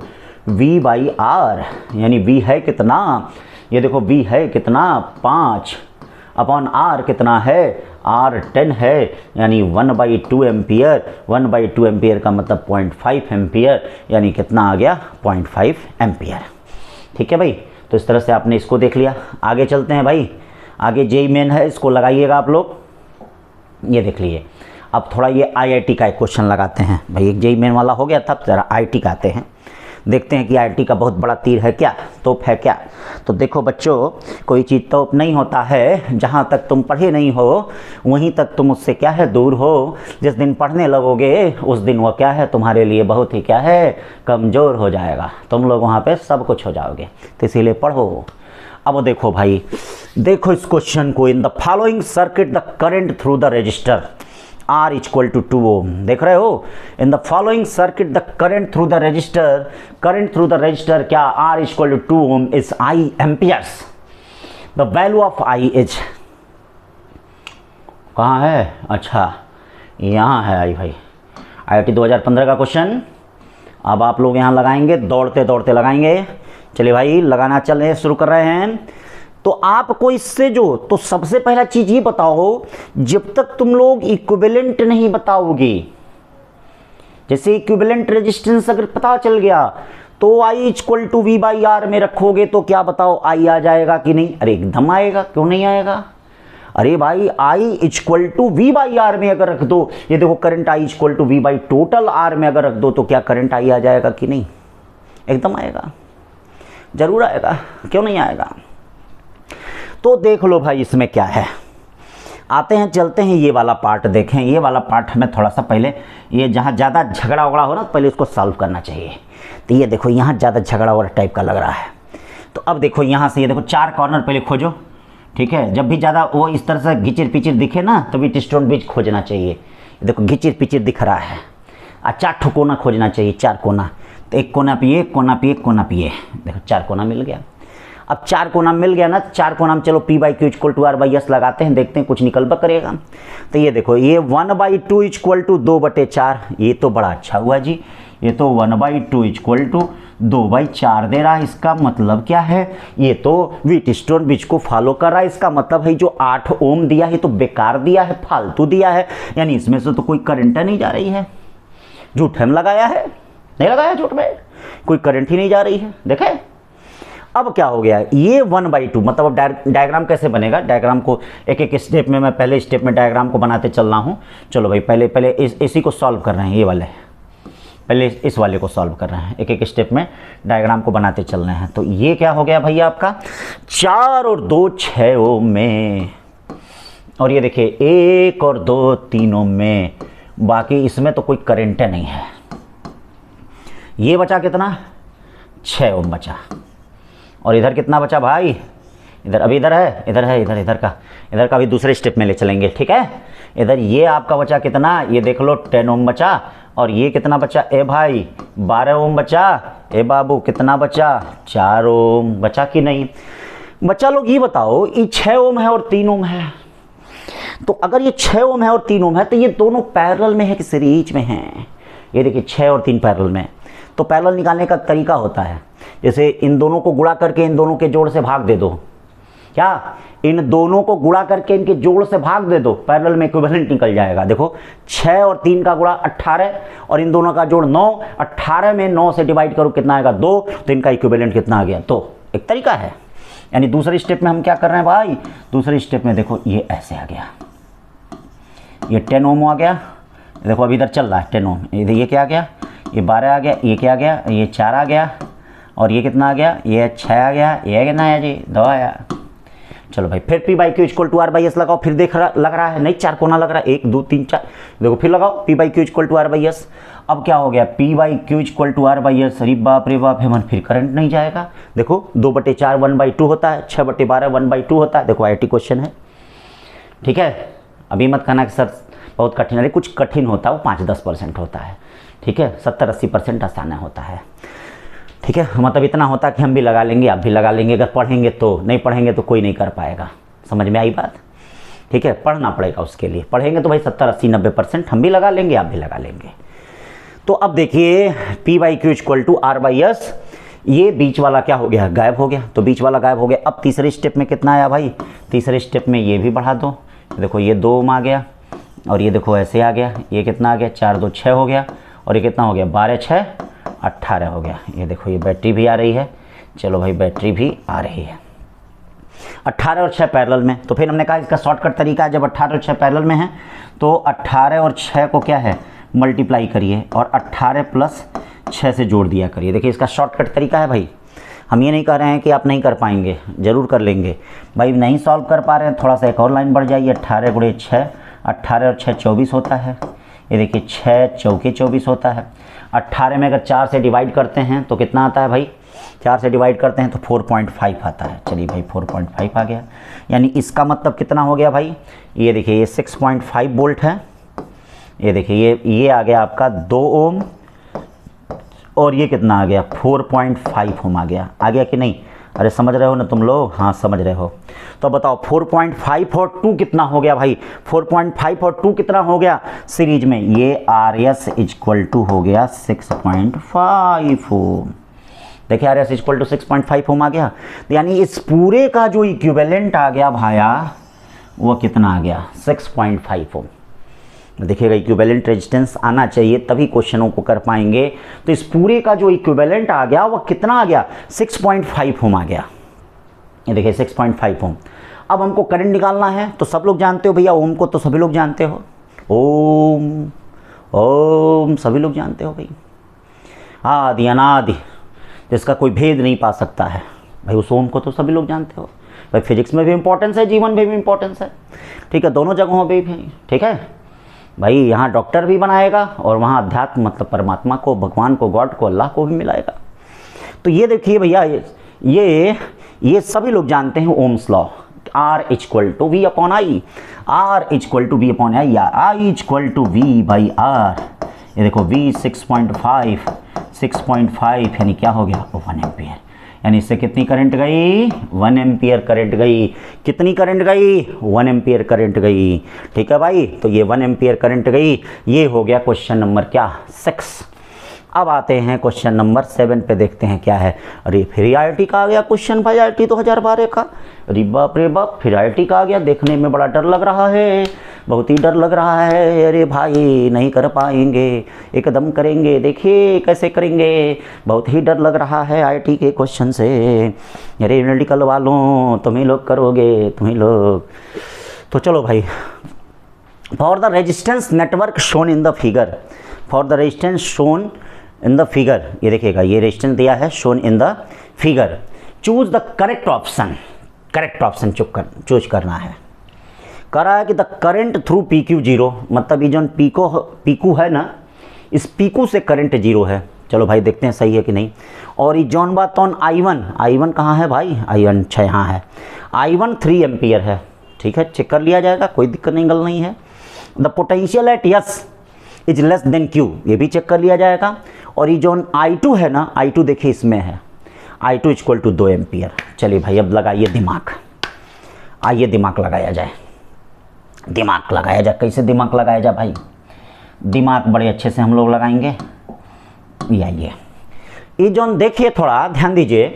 V/R, यानी V है कितना, ये देखो V है कितना 5 अपॉन R कितना है R 10 है, यानी 1/2 एम्पियर। 1/2 एम्पियर का मतलब 0.5 एम्पियर, यानी कितना आ गया 0.5 एम्पियर। ठीक है भाई, तो इस तरह से आपने इसको देख लिया। आगे चलते हैं भाई, आगे जेई मेन है, इसको लगाइएगा आप लोग, ये देख लीजिए। अब थोड़ा ये IIT का एक क्वेश्चन लगाते हैं भाई, एक जेई मेन वाला हो गया था, ज़रा IIT का आते हैं, देखते हैं कि IIT का बहुत बड़ा तीर है क्या, तोप है क्या। तो देखो बच्चों, कोई चीज़ तोप नहीं होता है, जहाँ तक तुम पढ़े नहीं हो वहीं तक तुम उससे क्या है दूर हो। जिस दिन पढ़ने लगोगे उस दिन वो क्या है तुम्हारे लिए बहुत ही क्या है कमज़ोर हो जाएगा, तुम लोग वहाँ पे सब कुछ हो जाओगे, तो इसीलिए पढ़ो। अब देखो भाई, देखो इस क्वेश्चन को, in the following circuit the current through the resistor R equal to 2 ohm, देख रहे हो। In the following circuit the current through the resistor, current through the resistor क्या R equal to 2 ohm is I amperes. The value of I is, कहाँ है, अच्छा यहाँ है I भाई, IIT 2015 का क्वेश्चन। अब आप लोग यहाँ लगाएंगे, दौड़ते दौड़ते लगाएंगे। चलिए भाई लगाना चले, शुरू कर रहे हैं। तो आपको इससे जो, तो सबसे पहला चीज ये बताओ, जब तक तुम लोग इक्विवेलेंट नहीं बताओगे, जैसे इक्विवेलेंट रेजिस्टेंस अगर पता चल गया तो I इक्वल टू V/R में रखोगे तो क्या बताओ I आ जाएगा कि नहीं, अरे एकदम आएगा, क्यों नहीं आएगा। अरे भाई I इक्वल टू V/R में अगर रख दो, ये देखो current I equal to total R में अगर रख दो तो क्या करंट I आ जाएगा कि नहीं, एकदम आएगा, जरूर आएगा, क्यों नहीं आएगा। तो देख लो भाई इसमें क्या है, आते हैं चलते हैं ये वाला पार्ट देखें। ये वाला पार्ट हमें थोड़ा सा पहले, ये जहाँ ज़्यादा झगड़ा वगड़ा हो ना पहले उसको सॉल्व करना चाहिए। तो ये देखो यहाँ ज़्यादा झगड़ा वगड़ा टाइप का लग रहा है। तो अब देखो यहाँ से, ये देखो 4 कॉर्नर पहले खोजो, ठीक है। जब भी ज़्यादा वो इस तरह से घिचिर पिचिर दिखे ना तभी टिस्टोन बीच खोजना चाहिए। देखो घिचिर पिचिर दिख रहा है, 4 कोना खोजना चाहिए, 4 कोना। तो एक कोना पे, एक कोना पे, एक कोना पे, देखो 4 कोना मिल गया। अब 4 कोना मिल गया ना, 4 कोना में चलो P/Q इक्वल टू R/S लगाते हैं, देखते हैं कुछ निकल करेगा। तो ये देखो, ये 1/2 इक्वल टू 2/4, ये तो बड़ा अच्छा हुआ जी, ये तो 1/2 इक्वल टू 2/4 दे रहा है। इसका मतलब क्या है, ये तो व्हीटस्टोन ब्रिज को फॉलो कर रहा है। इसका मतलब है जो 8 ओम दिया है तो बेकार दिया है, फालतू दिया है, यानी इसमें से तो कोई करंट नहीं जा रही है। झूठ हम लगाया है, नहीं लगाया झूठ में, कोई करंट ही नहीं जा रही है। देखें अब क्या हो गया, ये 1/2 मतलब अब डायग्राम कैसे बनेगा, डायग्राम को एक एक स्टेप में, मैं पहले स्टेप में डायग्राम को बनाते चल रहा हूँ। चलो भाई पहले इसी को सॉल्व कर रहे हैं, ये वाले पहले इस वाले को सॉल्व कर रहे हैं, एक एक स्टेप में डायग्राम को बनाते चल रहे हैं। तो ये क्या हो गया भैया आपका 4 और 2 6 ओम में, और ये देखिए 1 और 2 3 ओम में, बाकी इसमें तो कोई करंट नहीं है। ये बचा कितना 6 ओम बचा, और इधर कितना बचा भाई, इधर अभी इधर है, इधर का भी दूसरे स्टेप में ले चलेंगे, ठीक है। इधर ये आपका बचा कितना, ये देख लो 10 ओम बचा, और ये कितना बचा ए भाई 12 ओम बचा, ए बाबू कितना बचा 4 ओम बचा कि नहीं बचा। लोग ये बताओ, ये 6 ओम है और 3 ओम है, तो अगर ये 6 ओम है और 3 ओम है तो ये दोनों पैरेलल में है कि सीरीज में है। ये देखिए 6 और 3 पैरेलल में, तो पैरेलल निकालने का तरीका होता है, जैसे इन दोनों को गुणा करके इन दोनों के जोड़ से भाग दे दो, क्या इन दोनों को गुणा करके इनके जोड़ से भाग दे दो, पैरेलल में इक्विवेलेंट निकल जाएगा। देखो 6 और 3 का गुणा 18 और इन दोनों का जोड़ 9, 18 में 9 से डिवाइड करो कितना आएगा 2, तो इनका इक्विवेलेंट कितना आ गया। तो एक तरीका है, यानी दूसरे स्टेप में हम क्या कर रहे हैं भाई, दूसरे स्टेप में देखो ये ऐसे आ गया, ये 10 ओम आ गया, देखो अभी इधर चल रहा है 10 ओम, ये क्या आ गया, ये 12 आ गया, ये क्या आ गया, ये 4 आ गया, और ये कितना आ गया, ये 6 आ गया, ये कितना आया जी 2 आया। चलो भाई फिर P/Q = R/S लगाओ, फिर देख रहा लग रहा है नहीं, 4 कोना लग रहा है, 1 2 3 4, देखो फिर लगाओ P/Q = R/S। अब क्या हो गया P/Q = R/S, अरे बाप रे बाप हेमन, फिर करंट नहीं जाएगा। देखो 2/4 1/2 होता है, 6/12 1/2 होता है, देखो IIT क्वेश्चन है, ठीक है। अभी मत कहना कि सर बहुत कठिन, अरे कुछ कठिन होता है वो 5-10% होता है, ठीक है, 70-80% आसान होता है, ठीक है। मतलब इतना होता है कि हम भी लगा लेंगे, आप भी लगा लेंगे, अगर पढ़ेंगे तो, नहीं पढ़ेंगे तो कोई नहीं कर पाएगा। समझ में आई बात, ठीक है, पढ़ना पड़ेगा उसके लिए, पढ़ेंगे तो भाई 70-80-90% हम भी लगा लेंगे, आप भी लगा लेंगे। तो अब देखिए P/Q = R/S, ये बीच वाला क्या हो गया, गायब हो गया, तो बीच वाला गायब हो गया। अब तीसरे स्टेप में कितना आया भाई, तीसरे स्टेप में ये भी बढ़ा दो, देखो ये 2 ओम आ गया, और ये देखो ऐसे आ गया, ये कितना आ गया 4 2 6 हो गया, और ये कितना हो गया 12 6 18 हो गया। ये देखो ये बैटरी भी आ रही है, चलो भाई बैटरी भी आ रही है, 18 और 6 पैरेलल में। तो फिर हमने कहा इसका शॉर्टकट तरीका है, जब 18 और 6 पैरेलल में है तो 18 और 6 को क्या है मल्टीप्लाई करिए, और 18 + 6 से जोड़ दिया करिए। देखिए इसका शॉर्टकट तरीका है भाई, हम ये नहीं कह रहे हैं कि आप नहीं कर पाएंगे, ज़रूर कर लेंगे भाई। नहीं सॉल्व कर पा रहे हैं, थोड़ा सा एक और लाइन बढ़ जाइए, 18 × 6, 18 और 6 24 होता है। ये देखिए 6 चौके 24 होता है। 18 में अगर 4 से डिवाइड करते हैं तो कितना आता है भाई, 4 से डिवाइड करते हैं तो 4.5 आता है। चलिए भाई 4.5 आ गया, यानी इसका मतलब कितना हो गया भाई, ये देखिए ये 6.5 वोल्ट है, ये देखिए ये आ गया आपका 2 ओम, और ये कितना आ गया 4.5 ओम आ गया कि नहीं, अरे समझ रहे हो ना तुम लोग, हाँ समझ रहे हो। तो बताओ 4.5 और 2 कितना हो गया भाई, 4.5 और 2 कितना हो गया सीरीज में, ये RS = हो गया 6.5 ओम। देखिए RS = 6.5 ओम आ गया, यानी इस पूरे का जो इक्विवेलेंट आ गया भाया वो कितना आ गया 6.5 ओम। देखिएगा इक्विवेलेंट रेजिस्टेंस आना चाहिए तभी क्वेश्चनों को कर पाएंगे। तो इस पूरे का जो इक्विवेलेंट आ गया वो कितना आ गया 6.5 ओम आ गया, ये देखिए 6.5 ओम। अब हमको करंट निकालना है, तो सब लोग जानते हो भैया ओम को, तो सभी लोग जानते हो, ओम ओम सभी लोग जानते हो भाई, आदि अनादि जिसका कोई भेद नहीं पा सकता है भाई, उस ओम को तो सभी लोग जानते हो भाई। फिजिक्स में भी इंपॉर्टेंस है, जीवन में भी इंपॉर्टेंस है, ठीक है, दोनों जगहों पे भी, ठीक है भाई। यहाँ डॉक्टर भी बनाएगा और वहाँ अध्यात्म मतलब परमात्मा को, भगवान को, गॉड को, अल्लाह को भी मिलाएगा। तो ये देखिए भैया ये सभी लोग जानते हैं Ohm's law, R = V/I, R = V/I या I = V/R। ये देखो V 6.5 यानी क्या हो गया 1 एम्पियर, यानी इससे कितनी करंट गई 1 एम्पियर करंट गई। कितनी करंट गई 1 एम्पियर करंट गई, ठीक है भाई। तो ये 1 एम्पियर करंट गई, ये हो गया क्वेश्चन नंबर क्या 6। अब आते हैं क्वेश्चन नंबर 7 पे, देखते हैं क्या है। अरे फिर IIT का आ गया क्वेश्चन भाई, IIT 2012 का। अरे बाप रे बाप, फिर IIT का आ गया। देखने में बड़ा डर लग रहा है, बहुत ही डर लग रहा है। अरे भाई नहीं कर पाएंगे, एकदम करेंगे, देखिए कैसे करेंगे। बहुत ही डर लग रहा है IIT के क्वेश्चन से। अरे मेडिकल वालों तुम ही लोग करोगे, तुम ही लोग। तो चलो भाई, for the resistance network shown in the figure, for the resistance shown in the figure, ये देखिएगा ये रेजिस्टेंस दिया है shown in the figure, choose the correct option. Correct option choose करना है। कह रहा है कि द करंट थ्रू PQ 0, मतलब ये जो पीकू है ना, इस पीकू से करंट 0 है। चलो भाई देखते हैं सही है कि नहीं। और ये जॉन बातोन I1 कहाँ है भाई, I1 अच्छा यहाँ है। I1 3 एम्पियर है, ठीक है, चेक कर लिया जाएगा, कोई दिक्कत नहीं, गल नहीं है। The potential at yes is less than Q, ये भी चेक कर लिया जाएगा। और ये जो I2 है ना, I2 देखिए इसमें है, I2 इक्वल टू 2 एम्पियर। चलिए भाई अब लगाइए दिमाग, आइए दिमाग लगाया जाए, दिमाग लगाया जाए। कैसे दिमाग लगाया जाए भाई, दिमाग बड़े अच्छे से हम लोग लगाएंगे। आइए ये जो देखिए, थोड़ा ध्यान दीजिए,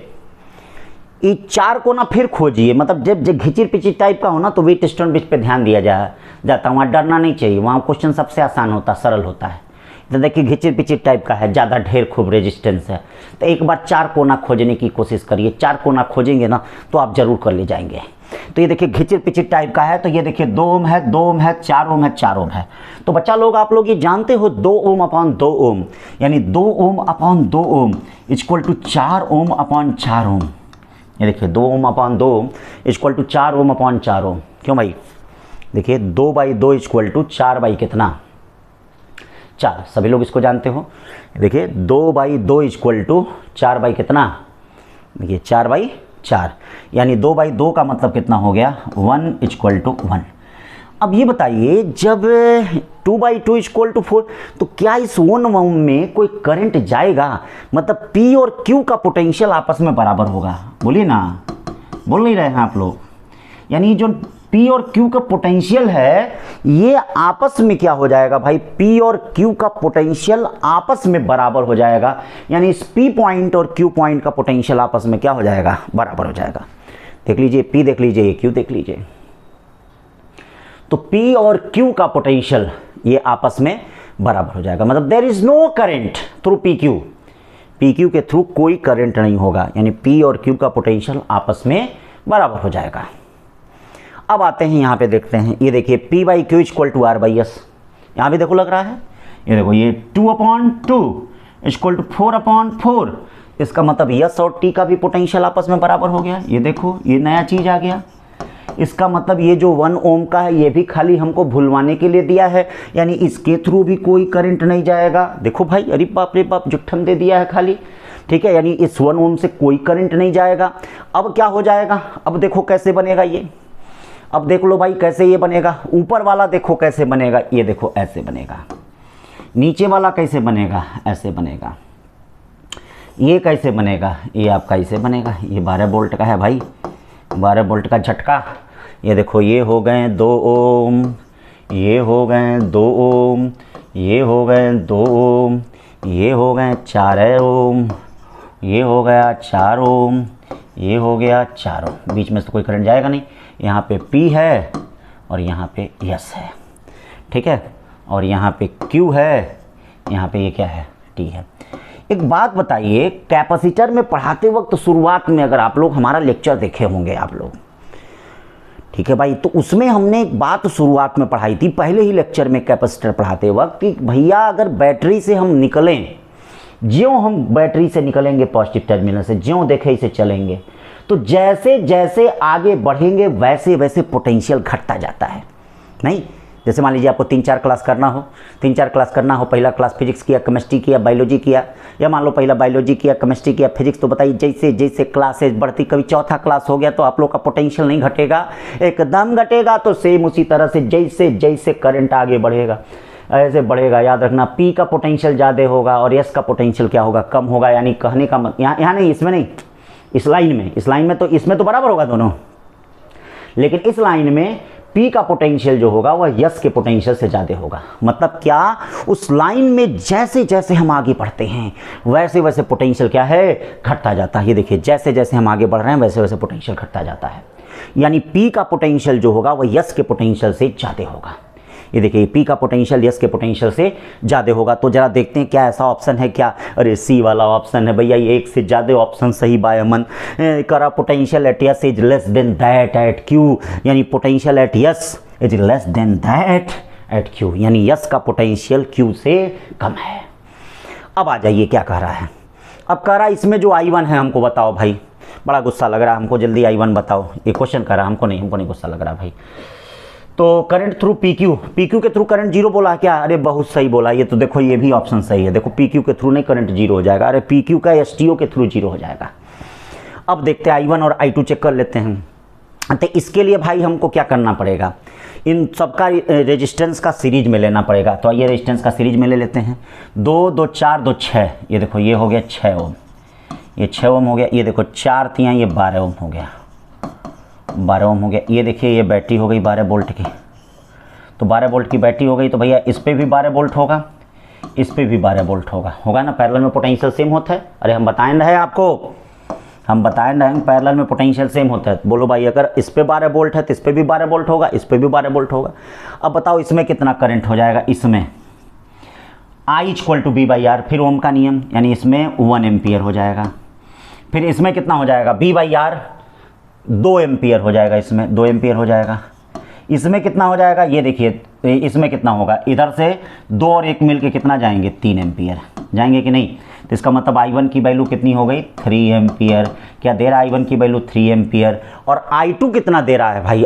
ये 4 को ना फिर खोजिए, मतलब जब घिचिर पिचिर टाइप का हो ना तो वेट स्टोन बिच पे ध्यान दिया जाता, वहाँ डरना नहीं चाहिए, वहाँ क्वेश्चन सबसे आसान होता, सरल होता है। तो देखिए घिचिर पिचिर टाइप का है, ज़्यादा ढेर खूब रेजिस्टेंस है, तो एक बार 4 कोना खोजने की कोशिश करिए। 4 कोना खोजेंगे ना तो आप जरूर कर ले जाएंगे। तो ये देखिए घिचिर पिचिर टाइप का है, तो ये देखिए 2 ओम है, 2 ओम है, 4 ओम है, 4 ओम है। तो बच्चा लोग आप लोग ये जानते हो 2 ओम अपॉन 2 ओम, यानी 2 ohm upon 2 ohm equal to 4 ohm upon 4 ohm. ये देखिए 2 ohm upon 2 ohm equal to 4 ohm upon 4 ohm. क्यों भाई, देखिए 2/2 इक्वल टू 4 इतना 4, सभी लोग इसको जानते हो। देखिए 2/2 इक्वल टू 4 कितना, देखिए 4/4, यानी 2/2 का मतलब कितना हो गया, 1 इक्वल टू 1। अब ये बताइए जब 2/2 इक्वल टू 4, तो क्या इस 1 ओम में कोई करंट जाएगा, मतलब P और Q का पोटेंशियल आपस में बराबर होगा। बोलिए ना, बोल नहीं रहे हैं आप लोग। यानी जो P और Q का पोटेंशियल है, ये आपस में क्या हो जाएगा भाई, P और Q का पोटेंशियल आपस में बराबर हो जाएगा। यानी इस P पॉइंट और Q पॉइंट का पोटेंशियल आपस में क्या हो जाएगा, बराबर हो जाएगा। देख लीजिए P देख लीजिए, Q देख लीजिए। तो P और Q का पोटेंशियल ये आपस में बराबर हो जाएगा, मतलब there is no current through PQ, PQ के थ्रू कोई करंट नहीं होगा, यानी P और Q का पोटेंशियल आपस में बराबर हो जाएगा। अब आते हैं यहाँ पे देखते हैं, ये देखिए P/Q इक्वल टू R/S, यहाँ भी देखो लग रहा है, ये देखो ये 2/2 इक्वल टू 4/4, इसका मतलब S और T का भी पोटेंशियल आपस में बराबर हो गया। ये देखो ये नया चीज़ आ गया, इसका मतलब ये जो 1 ओम का है ये भी खाली हमको भुलवाने के लिए दिया है, यानी इसके थ्रू भी कोई करंट नहीं जाएगा। देखो भाई, अरे बाप रे बाप, जुट्ठम दे दिया है खाली, ठीक है, यानी इस 1 ओम से कोई करंट नहीं जाएगा। अब क्या हो जाएगा, अब देखो कैसे बनेगा ये, अब देख लो भाई कैसे ये बनेगा। ऊपर वाला देखो कैसे बनेगा, ये देखो ऐसे बनेगा। नीचे वाला कैसे बनेगा, ऐसे बनेगा। ये कैसे बनेगा, ये आपका ऐसे बनेगा। ये 12 वोल्ट का है भाई, 12 वोल्ट का झटका। ये देखो ये हो गए 2 ओम, ये हो गए 2 ओम, ये हो गए 2 ओम, ये हो गए 4 ओम, ये हो गया 4 ओम, ये हो गया 4 ओम। बीच में से कोई करंट जाएगा नहीं। यहाँ पे P है और यहाँ पे S है, ठीक है, और यहाँ पे Q है, यहाँ पे ये क्या है, T है। एक बात बताइए, कैपेसिटर में पढ़ाते वक्त शुरुआत में अगर आप लोग हमारा लेक्चर देखे होंगे आप लोग, ठीक है भाई, तो उसमें हमने एक बात शुरुआत में पढ़ाई थी, पहले ही लेक्चर में कैपेसिटर पढ़ाते वक्त, कि भैया अगर बैटरी से हम निकलें, ज्यों हम बैटरी से निकलेंगे पॉजिटिव टर्मिनल से, ज्यों देखे इसे चलेंगे, तो जैसे जैसे आगे बढ़ेंगे वैसे वैसे पोटेंशियल घटता जाता है। नहीं, जैसे मान लीजिए आपको 3-4 क्लास करना हो, 3-4 क्लास करना हो, पहला क्लास फिजिक्स किया, केमिस्ट्री किया, बायोलॉजी किया, या मान लो पहला बायोलॉजी किया, केमिस्ट्री किया, फिजिक्स, तो बताइए जैसे जैसे क्लासेज बढ़ती, कभी चौथा क्लास हो गया तो आप लोग का पोटेंशियल नहीं घटेगा, एकदम घटेगा। तो सेम उसी तरह से जैसे जैसे करंट आगे बढ़ेगा ऐसे बढ़ेगा। याद रखना, P का पोटेंशियल ज़्यादा होगा और S का पोटेंशियल क्या होगा, कम होगा। यानी कहने का यहाँ नहीं, इसमें नहीं, इस लाइन में तो इसमें तो बराबर होगा दोनों, लेकिन इस लाइन में P का पोटेंशियल जो होगा वह S के पोटेंशियल से ज़्यादा होगा। मतलब क्या, उस लाइन में जैसे जैसे हम आगे बढ़ते हैं वैसे वैसे पोटेंशियल क्या है, घटता जाता है। ये देखिए, जैसे जैसे हम आगे बढ़ रहे हैं वैसे वैसे पोटेंशियल घटता जाता है। यानी P का पोटेंशियल जो होगा वह S के पोटेंशियल से ज़्यादा होगा। ये देखिए, P का पोटेंशियल S के पोटेंशियल से ज़्यादा होगा। तो जरा देखते हैं क्या ऐसा ऑप्शन है क्या। अरे C वाला ऑप्शन है भैया, ये एक से ज़्यादा ऑप्शन सही बाय अमन। करा potential at S is less than that at Q, यानी potential at S is less than that at Q, यानी S का पोटेंशियल Q से कम है। अब आ जाइए क्या कह रहा है। अब कह रहा है इसमें जो I1 है हमको बताओ भाई। बड़ा गुस्सा लग रहा है हमको, जल्दी I1 बताओ। ये क्वेश्चन कर रहा है, हमको नहीं गुस्सा लग रहा भाई। तो करंट थ्रू PQ के थ्रू करंट जीरो बोला क्या? अरे बहुत सही बोला। ये तो देखो, ये भी ऑप्शन सही है। देखो, PQ के थ्रू नहीं करंट जीरो हो जाएगा, अरे PQ का STO के थ्रू जीरो हो जाएगा। अब देखते हैं I1 और I2 चेक कर लेते हैं। तो इसके लिए भाई हमको क्या करना पड़ेगा, इन सबका रेजिस्टेंस का सीरीज में लेना पड़ेगा। तो आइए रेजिस्टेंस का सीरीज में ले लेते हैं। 2 2 4 2 6, ये देखो ये हो गया 6 ओम, ये 6 ओम हो गया। ये देखो 4 तियाँ, ये 12 ओम हो गया, 12 ओम हो गया। ये देखिए, ये बैटरी हो गई 12 वोल्ट की। तो 12 वोल्ट की बैटरी हो गई, तो भैया इस पे भी 12 वोल्ट होगा, इस पे भी 12 वोल्ट होगा ना। पैरेलल में पोटेंशियल सेम होता है। अरे हम बताएं रहे आपको, हम बताएं रहे पैरेलल में पोटेंशियल सेम होता है। बोलो भाई, अगर इस पे 12 वोल्ट है तो इस पे भी 12 वोल्ट होगा, इस पे भी 12 वोल्ट होगा। अब बताओ इसमें कितना करंट हो जाएगा। इसमें I = V/R, फिर ओम का नियम, यानी इसमें 1 एम्पियर हो जाएगा। फिर इसमें कितना हो जाएगा, V/R 2 एम्पियर हो जाएगा, इसमें 2 एम्पियर हो जाएगा। इसमें कितना हो जाएगा, ये देखिए इसमें कितना होगा, इधर से 2 और 1 मिल के कितना जाएंगे, 3 एम्पियर जाएंगे कि नहीं। तो इसका मतलब I1 की वैल्यू कितनी हो गई, 3 एम्पियर। क्या दे रहा है I1 की वैल्यू, 3 एम्पियर। और I2 कितना दे रहा है भाई,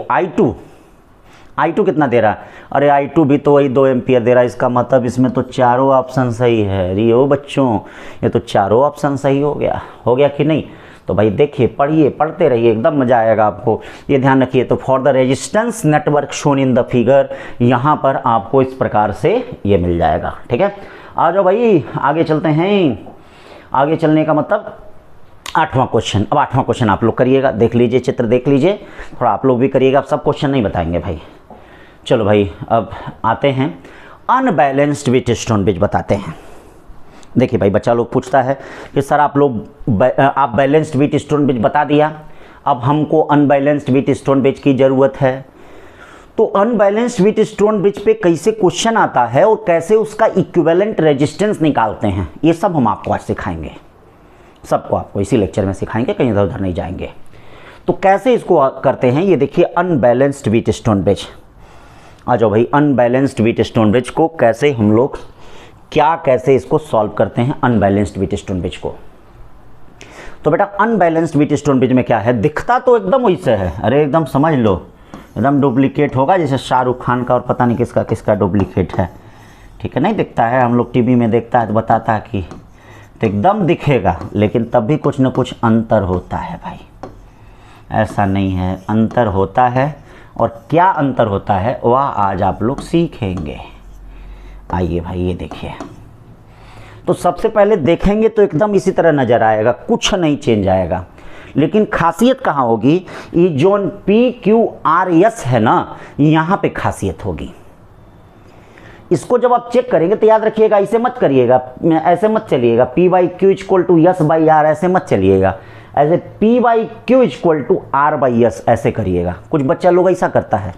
I2 कितना दे रहा है, अरे I2 भी तो वही 2 एम्पियर दे रहा है। इसका मतलब इसमें तो चारों ऑप्शन सही है। अरे ओ बच्चों, ये तो चारों ऑप्शन सही हो गया कि नहीं। तो भाई देखिए, पढ़िए, पढ़ते रहिए, एकदम मजा आएगा आपको। ये ध्यान रखिए। तो for the resistance network shown in the figure, यहाँ पर आपको इस प्रकार से ये मिल जाएगा। ठीक है, आ जाओ भाई आगे चलते हैं। आगे चलने का मतलब 8वां क्वेश्चन। अब 8वां क्वेश्चन आप लोग करिएगा, देख लीजिए, चित्र देख लीजिए, थोड़ा आप लोग भी करिएगा। अब सब क्वेश्चन नहीं बताएंगे भाई। चलो भाई, अब आते हैं अनबैलेंस्ड व्हीटस्टोन ब्रिज बताते हैं। देखिए भाई, बच्चा लोग पूछता है कि सर आप बैलेंस्ड व्हीटस्टोन ब्रिज बता दिया, अब हमको अनबैलेंस्ड व्हीटस्टोन ब्रिज की ज़रूरत है। तो अनबैलेंस्ड व्हीटस्टोन ब्रिज पे कैसे क्वेश्चन आता है और कैसे उसका इक्विवेलेंट रेजिस्टेंस निकालते हैं, ये सब हम आपको आज सिखाएंगे। सबको आपको इसी लेक्चर में सिखाएंगे, कहीं इधर उधर नहीं जाएंगे। तो कैसे इसको करते हैं, ये देखिए अनबैलेंस्ड व्हीटस्टोन ब्रिज। आ जाओ भाई, अनबैलेंस्ड व्हीटस्टोन ब्रिज को कैसे हम लोग कैसे इसको सॉल्व करते हैं, अनबैलेंस्ड व्हीटस्टोन ब्रिज को। तो बेटा अनबैलेंस्ड व्हीटस्टोन ब्रिज में क्या है, दिखता तो एकदम वैसे है, अरे एकदम समझ लो एकदम डुप्लीकेट होगा, जैसे शाहरुख खान का और पता नहीं किसका किसका डुप्लीकेट है। ठीक है, नहीं दिखता है, हम लोग टीवी में देखता है तो बताता है कि, तो एकदम दिखेगा, लेकिन तब भी कुछ न कुछ अंतर होता है भाई। ऐसा नहीं है, अंतर होता है। और क्या अंतर होता है वह आज आप लोग सीखेंगे। आइए भाई, ये देखिए। तो सबसे पहले देखेंगे तो एकदम इसी तरह नज़र आएगा, कुछ नहीं चेंज आएगा। लेकिन खासियत कहाँ होगी, ये जो PQRS है ना, यहाँ पे खासियत होगी। इसको जब आप चेक करेंगे तो याद रखिएगा, ऐसे मत करिएगा, ऐसे मत चलिएगा, P/Q = S/R ऐसे मत चलिएगा, ऐसे P/Q = R/S ऐसे करिएगा। कुछ बच्चा लोग ऐसा करता है,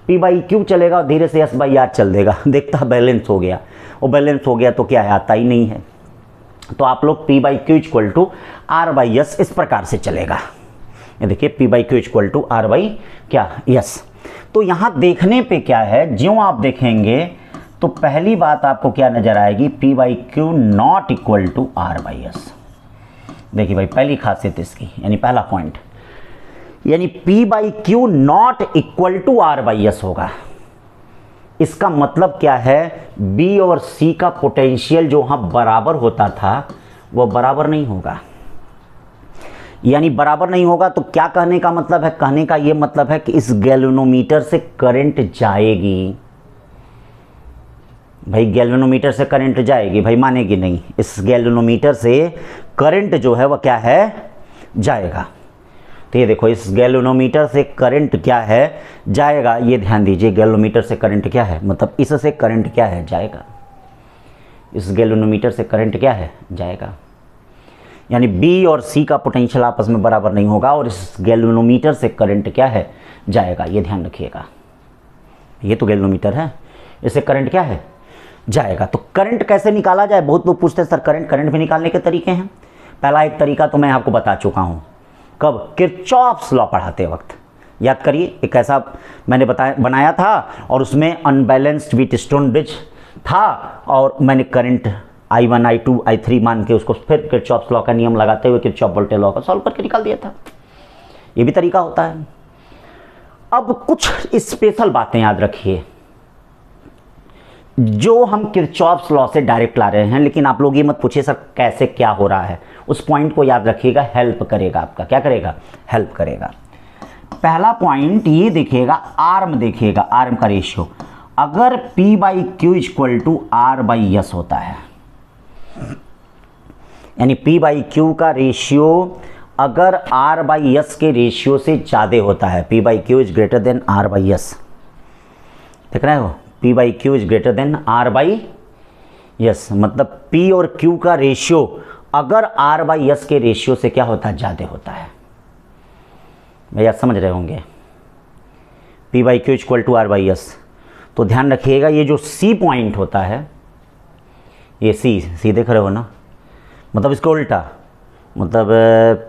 P/Q चलेगा और धीरे से S/R चल देगा, देखता है बैलेंस हो गया। वो बैलेंस हो गया तो क्या है, आता ही नहीं है। तो आप लोग P/Q = R/S इस प्रकार से चलेगा। ये देखिए, P/Q = R/S। तो यहाँ देखने पे क्या है, ज्यों आप देखेंगे तो पहली बात आपको क्या नजर आएगी, P/Q not equal to R/S। देखिए भाई, पहली खासियत इसकी, यानी पहला पॉइंट, यानी P/Q not equal to R/S होगा। इसका मतलब क्या है, B और C का पोटेंशियल जो वहाँ बराबर होता था वो बराबर नहीं होगा। यानी बराबर नहीं होगा तो क्या कहने का मतलब है, कहने का ये मतलब है कि इस गैल्वेनोमीटर से करंट जाएगी। भाई गैल्वेनोमीटर से करंट जाएगी, भाई मानेगी नहीं, इस गैल्वेनोमीटर से करंट जो है वह क्या है, जाएगा। तो ये देखो इस गैल्वेनोमीटर से करंट क्या है जाएगा, ये ध्यान दीजिए, गैल्वेनोमीटर से करंट क्या है, मतलब इससे करंट क्या है जाएगा, इस गैल्वेनोमीटर से करंट क्या है जाएगा। यानी बी और सी का पोटेंशियल आपस में बराबर नहीं होगा और इस गैल्वेनोमीटर से करंट क्या है जाएगा, ये ध्यान रखिएगा। ये तो गैल्वेनोमीटर है, इससे करंट क्या है जाएगा। तो करंट कैसे निकाला जाए, बहुत लोग पूछते हैं सर करंट भी निकालने के तरीके हैं। पहला एक तरीका तो मैं आपको बता चुका हूँ, कब, किरचॉफ्स लॉ पढ़ाते वक्त। याद करिए, एक ऐसा मैंने बनाया था और उसमें अनबैलेंस्ड व्हीटस्टोन ब्रिज था और मैंने करंट I1 I2 I3 मान के उसको फिर किरचॉफ्स लॉ का नियम लगाते हुए किरचॉफ वोल्टेज लॉ का सॉल्व करके निकाल दिया था। ये भी तरीका होता है। अब कुछ स्पेशल बातें याद रखिए जो हम किरचॉफ्स लॉ से डायरेक्ट ला रहे हैं, लेकिन आप लोग ये मत पूछिए सर कैसे क्या हो रहा है, उस पॉइंट को याद रखिएगा, हेल्प करेगा आपका, क्या करेगा, हेल्प करेगा। पहला पॉइंट ये देखिएगा, आर्म देखिएगा, आर्म का रेशियो, अगर P/Q इक्वल टू R/S होता है, यानी P/Q का रेशियो अगर R/S के रेशियो से ज़्यादा होता है, P/Q is greater then R/S, देख रहे हो, P/Q is greater then R/S, मतलब P और Q का रेशियो अगर R/S के रेशियो से क्या होता है, ज़्यादा होता है। भैया समझ रहे होंगे, P/Q इक्वल टू R/S। तो ध्यान रखिएगा ये जो C पॉइंट होता है, ये C देख रहे हो ना, मतलब इसको उल्टा, मतलब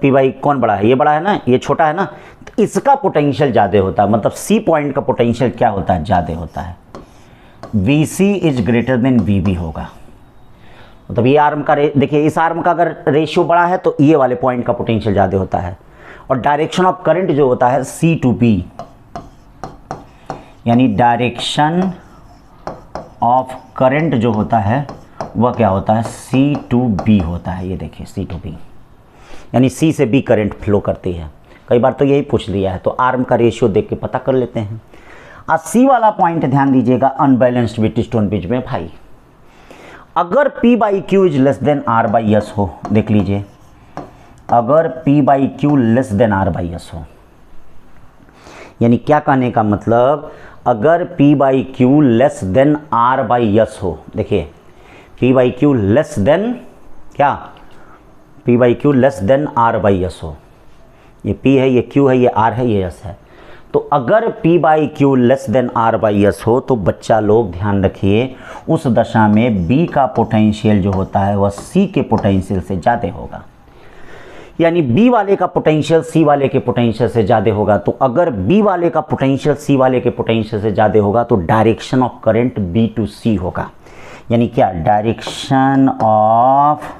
P/, कौन बड़ा है, ये बड़ा है ना, ये छोटा है ना, तो इसका पोटेंशियल ज़्यादा होता है, मतलब C पॉइंट का पोटेंशियल क्या होता है, ज़्यादा होता है। VC is greater then VB होगा, मतलब ये आर्म का देखिए, इस आर्म का अगर रेशियो बड़ा है तो ये वाले पॉइंट का पोटेंशियल ज़्यादा होता है। और डायरेक्शन ऑफ करंट जो होता है C to B, यानी डायरेक्शन ऑफ करंट जो होता है वह क्या होता है, C to B होता है। ये देखिए C to B, यानी C से B करंट फ्लो करती है। कई बार तो यही पूछ लिया है, तो आर्म का रेशियो देख के पता कर लेते हैं। आज C वाला पॉइंट ध्यान दीजिएगा, अनबैलेंस्ड व्हीटस्टोन ब्रिज में भाई अगर P/Q is less than R/S हो, देख लीजिए, अगर P/Q लेस देन R/S हो, यानी क्या कहने का मतलब, अगर P/Q लेस देन R/S हो, देखिए P/Q लेस देन क्या, P/Q लेस देन R/S हो, ये P है, ये Q है, ये R है, ये S है। तो अगर P/Q लेस देन R/S हो तो बच्चा लोग ध्यान रखिए, उस दशा में B का पोटेंशियल जो होता है वह C के पोटेंशियल से ज़्यादा होगा, यानी B वाले का पोटेंशियल C वाले के पोटेंशियल से ज़्यादा होगा। तो अगर B वाले का पोटेंशियल C वाले के पोटेंशियल से ज़्यादा होगा तो direction of current B to C होगा, यानी क्या, डायरेक्शन ऑफ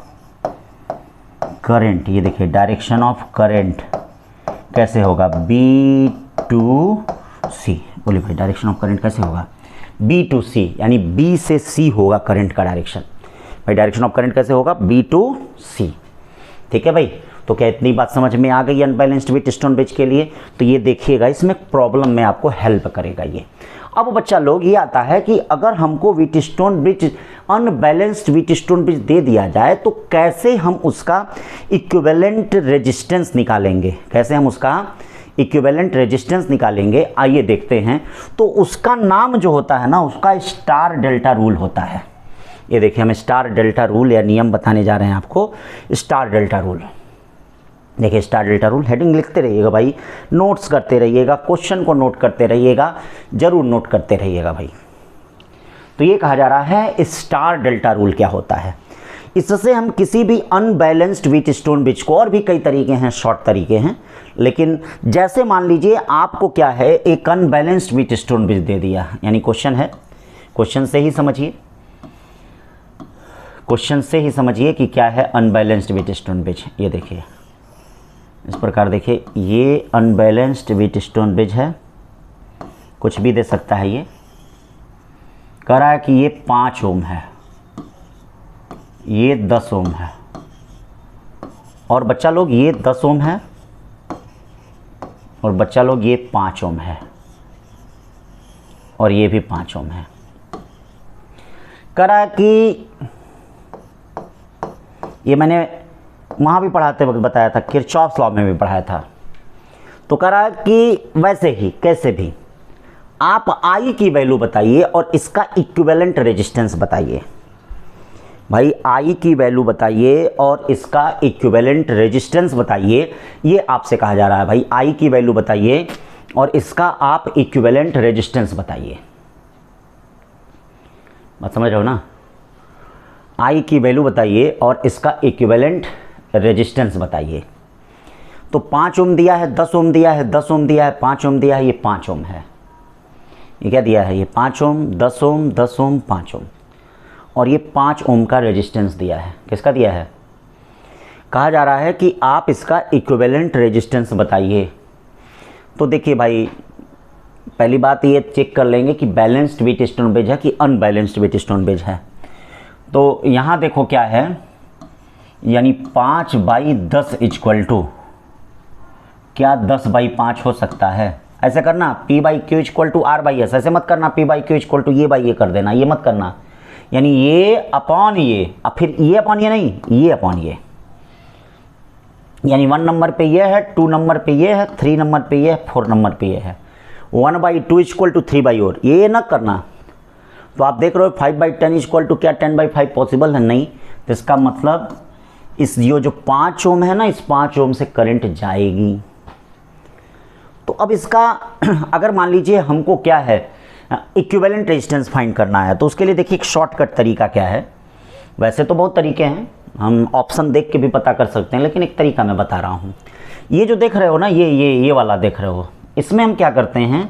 करंट, ये देखिए डायरेक्शन ऑफ करंट कैसे होगा, B to C, बोलिए भाई डायरेक्शन ऑफ करंट कैसे होगा, B to C, यानी B से C होगा करंट का डायरेक्शन। भाई डायरेक्शन ऑफ करंट कैसे होगा, B to C, ठीक है भाई। तो क्या इतनी बात समझ में आ गई अनबैलेंस्ड व्हीटस्टोन ब्रिज के लिए। तो ये देखिएगा, इसमें प्रॉब्लम में आपको हेल्प करेगा ये। अब बच्चा लोग ये आता है कि अगर हमको Wheatstone bridge, unbalanced Wheatstone bridge दे दिया जाए तो कैसे हम उसका इक्विवेलेंट रेजिस्टेंस निकालेंगे, कैसे हम उसका इक्विवेलेंट रेजिस्टेंस निकालेंगे, आइए देखते हैं। तो उसका नाम जो होता है ना, उसका स्टार डेल्टा रूल होता है। ये देखिए हम स्टार डेल्टा रूल या नियम बताने जा रहे हैं आपको, स्टार डेल्टा रूल। देखिए स्टार डेल्टा रूल, हेडिंग लिखते रहिएगा भाई, नोट्स करते रहिएगा, क्वेश्चन को नोट करते रहिएगा, जरूर नोट करते रहिएगा भाई। तो ये कहा जा रहा है स्टार डेल्टा रूल क्या होता है। इससे हम किसी भी अनबैलेंस्ड व्हीटस्टोन ब्रिज को, और भी कई तरीके हैं, शॉर्ट तरीके हैं, लेकिन जैसे मान लीजिए आपको क्या है, एक अनबैलेंस्ड व्हीटस्टोन ब्रिज दे दिया, यानी क्वेश्चन है, क्वेश्चन से ही समझिए, क्वेश्चन से ही समझिए कि क्या है अनबैलेंस्ड व्हीटस्टोन ब्रिज। ये देखिए इस प्रकार, देखिए ये अनबैलेंस्ड व्हीटस्टोन ब्रिज है, कुछ भी दे सकता है। ये कह रहा है कि ये 5 ओम है, ये 10 ओम है, और बच्चा लोग ये 10 ओम है, और बच्चा लोग ये 5 ओम है, और ये भी 5 ओम है। कह रहा है कि ये मैंने वहाँ भी पढ़ाते वक्त बताया था, किरचॉफ्स लॉ में भी पढ़ाया था तो कह रहा है कि वैसे ही कैसे भी आप I की वैल्यू बताइए और इसका इक्विवेलेंट रेजिस्टेंस बताइए। भाई I की वैल्यू बताइए और इसका इक्विवेलेंट रेजिस्टेंस बताइए, ये आपसे कहा जा रहा है। भाई I की वैल्यू बताइए और इसका आप इक्विवेलेंट रेजिस्टेंस बताइए। बात समझ रहे हो ना? I की वैल्यू बताइए और इसका इक्विवेलेंट रेजिस्टेंस बताइए। तो 5 ओम दिया है, 10 ओम दिया है, 10 ओम दिया है, 5 ओम दिया है, ये 5 ओम है। ये क्या दिया है? ये 5 ओम, 10 ओम, 10 ओम, 5 ओम, और ये 5 ओम का रेजिस्टेंस दिया है। किसका दिया है? कहा जा रहा है कि आप इसका इक्विवेलेंट रेजिस्टेंस बताइए। तो देखिए भाई, पहली बात ये चेक कर लेंगे कि बैलेंस्ड व्हीटस्टोन ब्रिज है कि अनबैलेंस्ड व्हीटस्टोन ब्रिज है। तो यहाँ देखो क्या है, यानी 5/10 इक्वल टू क्या 10/5 हो सकता है? ऐसे करना, P/Q इक्वल टू R/S। ऐसे मत करना P/Q इक्वल टू ये कर देना, ये मत करना। यानी ये अपॉन ये, अब फिर ये अपॉन ये नहीं, ये अपॉन ये। यानी 1 नंबर पे ये है, 2 नंबर पे ये है, 3 नंबर पे ये है, 4 नंबर पे ये है। 1/2 इक्वल टू 3/4, ये ना करना। तो आप देख रहे हो 5/10 इक्वल टू क्या 10/5 पॉसिबल है? नहीं। तो इसका मतलब इस ये जो 5 ओम है ना, इस 5 ओम से करंट जाएगी। तो अब इसका अगर मान लीजिए हमको क्या है, इक्विवेलेंट रेजिस्टेंस फाइंड करना है, तो उसके लिए देखिए एक शॉर्टकट तरीका क्या है। वैसे तो बहुत तरीके हैं, हम ऑप्शन देख के भी पता कर सकते हैं, लेकिन एक तरीका मैं बता रहा हूँ। ये जो देख रहे हो ना, ये वाला देख रहे हो, इसमें हम क्या करते हैं,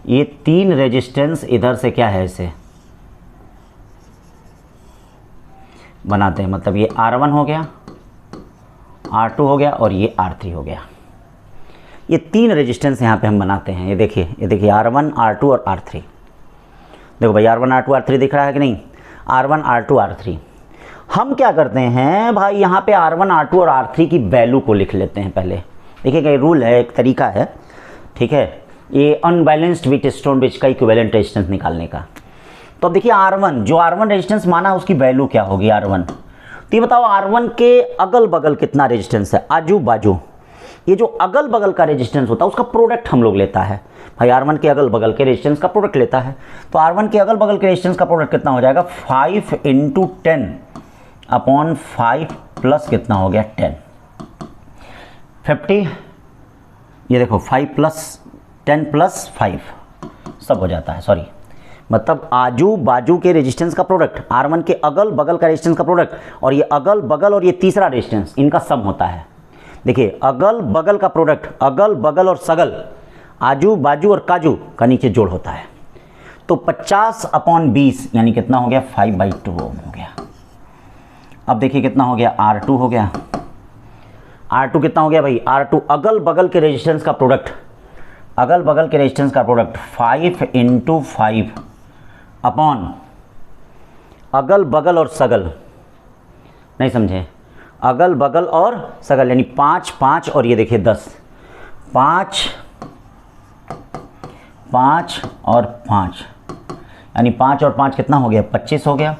ये 3 रेजिस्टेंस इधर से क्या है, इसे बनाते हैं। मतलब ये R1 हो गया, R2 हो गया और ये R3 हो गया। ये 3 रेजिस्टेंस यहाँ पे हम बनाते हैं। ये देखिए R1, R2 और R3। देखो भाई R1, R2, R3 दिख रहा है कि नहीं? R1, R2, R3। हम क्या करते हैं भाई, यहाँ पे R1, R2 और R3 की वैल्यू को लिख लेते हैं पहले। देखिए क्या रूल है, एक तरीका है, ठीक है। ये अनबैलेंस्ड व्हीटस्टोन ब्रिज का इक्विवेलेंट रेजिस्टेंस निकालने का। तो अब देखिए R1, जो R1 रेजिस्टेंस माना उसकी वैल्यू क्या होगी R1। तो ये बताओ R1 के अगल बगल कितना रेजिस्टेंस है, आजू बाजू। ये जो अगल बगल का रेजिस्टेंस होता है उसका प्रोडक्ट हम लोग लेता है। भाई R1 के अगल बगल के रेजिस्टेंस का प्रोडक्ट लेता है। तो R1 के अगल बगल के रेजिस्टेंस का प्रोडक्ट कितना हो जाएगा? 5 × 10/5 प्लस कितना हो गया 10, 50। ये देखो 5 + 10 + 5 सब हो जाता है, सॉरी, मतलब आजू बाजू के रेजिस्टेंस का प्रोडक्ट, R1 के अगल बगल का रेजिस्टेंस का प्रोडक्ट, और ये अगल बगल और ये तीसरा रेजिस्टेंस, इनका सम होता है। देखिए अगल बगल का प्रोडक्ट, अगल बगल और सगल, आजू बाजू और काजू का नीचे जोड़ होता है। तो 50/20 यानी कितना हो गया? 5/2 ओम हो गया। अब देखिए कितना हो गया? R2 हो गया। R2 कितना हो गया भाई? R2 अगल बगल के रेजिस्टेंस का प्रोडक्ट, अगल बगल के रेजिस्टेंस का प्रोडक्ट 5 × 5 अपॉन अगल बगल और सगल, नहीं समझे? अगल बगल और सगल यानी 5, 5 और ये देखिए 10, 5, 5 और 5, यानी 5 और 5 कितना हो गया? 25 हो गया।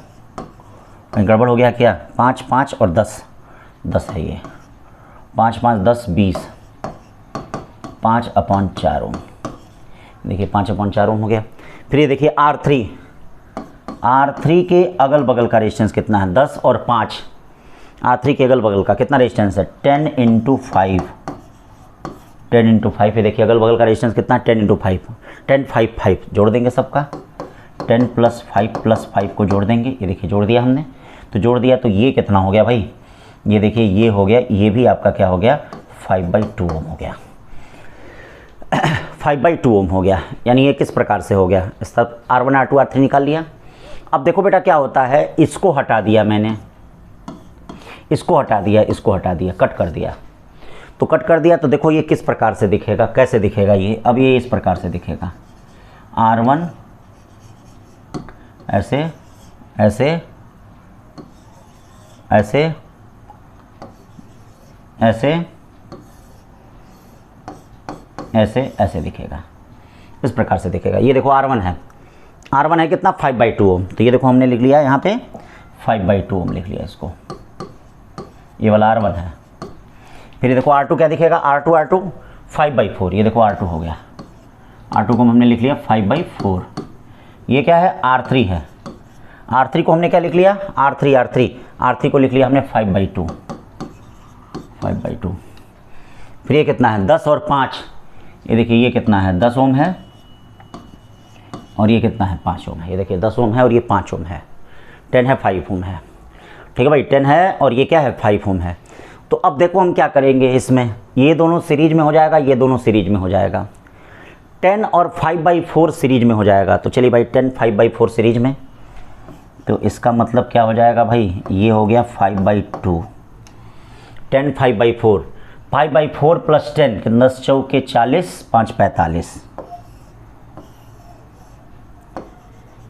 कहीं गड़बड़ हो गया क्या? 5, 5 और 10, 10 है ये। 5, 5, 10, 20, 5/4 ओम। देखिए 5/4 ओम हो गया। फिर ये देखिए R3, R3 के अगल बगल का रेजिस्टेंस कितना है? 10 और 5। R3 के अगल बगल का कितना रेजिस्टेंस है? 10 × 5, 10 × 5 है। देखिए अगल बगल का रेजिस्टेंस कितना है? 10 × 5, 10, 5, 5 जोड़ देंगे सबका, 10 + 5 + 5 को जोड़ देंगे। ये देखिए जोड़ दिया हमने, तो जोड़ दिया तो ये कितना हो गया भाई? ये देखिए ये हो गया, ये भी आपका क्या हो गया? 5/2 ओम हो गया। 5/2 ओम हो गया। यानी ये किस प्रकार से हो गया? इस तरफ R1, R2, R3 निकाल लिया। अब देखो बेटा क्या होता है, इसको हटा दिया मैंने, इसको हटा दिया, इसको हटा दिया, कट कर दिया। तो कट कर दिया तो देखो ये किस प्रकार से दिखेगा, कैसे दिखेगा ये? अब ये इस प्रकार से दिखेगा, R1 ऐसे ऐसे ऐसे ऐसे ऐसे ऐसे दिखेगा, इस प्रकार से दिखेगा। ये देखो R1 है, R1 है कितना? 5/2 ओम। तो ये देखो हमने लिख लिया यहाँ पे 5/2 ओम लिख लिया इसको, ये वाला R1 है। फिर ये देखो R2 क्या दिखेगा? R2 5/4, ये देखो R2 हो गया, R2 को हमने लिख लिया 5/4। ये क्या है, R3 है, R3 को हमने क्या लिख लिया, R3 को लिख लिया हमने 5/2। फिर ये कितना है, 10 और 5, ये देखिए ये कितना है, 10 ओम है और ये कितना है, 5 ओम है। ये देखिए 10 ओम है और ये 5 ओम है, 10 है 5 ओम है, ठीक है भाई, 10 है और ये क्या है, 5 ओम है। तो अब देखो हम क्या करेंगे इसमें, ये दोनों सीरीज में हो जाएगा, ये दोनों सीरीज में हो जाएगा, 10 और 5/4 सीरीज में हो जाएगा। तो चलिए भाई 10 5/4 सीरीज में, तो इसका मतलब क्या हो जाएगा भाई, ये हो गया 5/2, 10 5/4, 5/4 प्लस 10, 10 चौके 40, 5 45,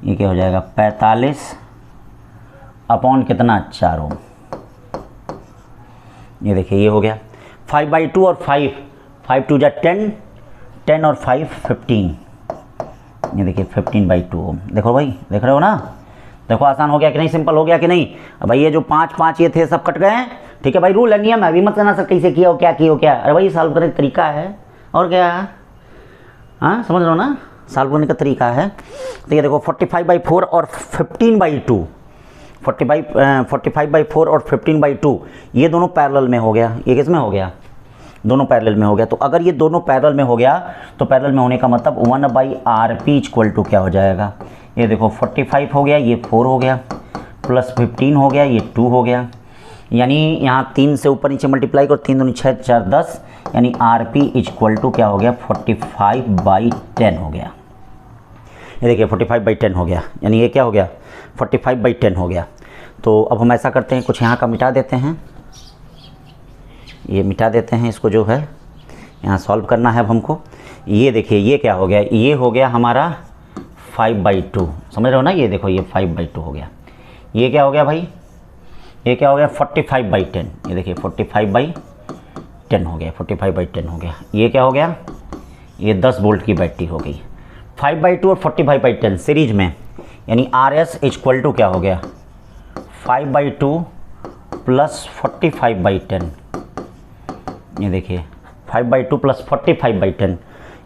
ये क्या हो जाएगा, 45 अपॉन कितना, 4 ओम। ये देखिए ये हो गया 5/2 और 5 2 जा 10, 10 और 5 15, ये देखिए 15/2 ओम। देखो भाई, देख रहे हो ना, देखो आसान हो गया कि नहीं, सिंपल हो गया कि नहीं। अब भाई ये जो 5 ये थे सब कट गए हैं, ठीक है भाई, रूल है, नियम है, अभी मत कहना सर कैसे किया हो, क्या किया हो, क्या, अरे भाई सॉल्व करने का तरीका है और क्या है, हाँ समझ रहे हो ना, सॉल्व करने का तरीका है। तो ये देखो 45/4 और 15/2, 45/4 और 15/2, ये दोनों पैरेलल में हो गया, ये किस में हो गया, दोनों पैरेलल में हो गया। तो अगर ये दोनों पैरेलल में हो गया तो पैरेलल में होने का मतलब 1/RP इक्वल टू क्या हो जाएगा, ये देखो 45 हो गया, ये 4 हो गया, प्लस 15 हो गया, ये 2 हो गया, यानी यहाँ 3 से ऊपर नीचे मल्टीप्लाई करो, 3 दूनी 6 4 10, यानी RP इक्वल टू क्या हो गया, 45/10 हो गया। ये देखिए 45/10 हो गया, यानी ये क्या हो गया, 45/10 हो गया। तो अब हम ऐसा करते हैं, कुछ यहाँ का मिटा देते हैं, ये मिटा देते हैं, इसको जो है यहाँ सॉल्व करना है अब हमको। ये देखिए ये क्या हो गया, ये हो गया हमारा 5/2, समझ रहे हो ना, ये देखो ये 5/2 हो गया। ये क्या हो गया भाई, ये क्या हो गया, 45/10, ये देखिए 45/10 हो गया, 45/10 हो गया। ये क्या हो गया, ये 10 वोल्ट की बैटरी हो गई, 5/2 और 45/10 सीरीज में, यानी RS इक्वल टू क्या हो गया, 5/2 प्लस 45/10, ये देखिए 5/2 प्लस 45/10,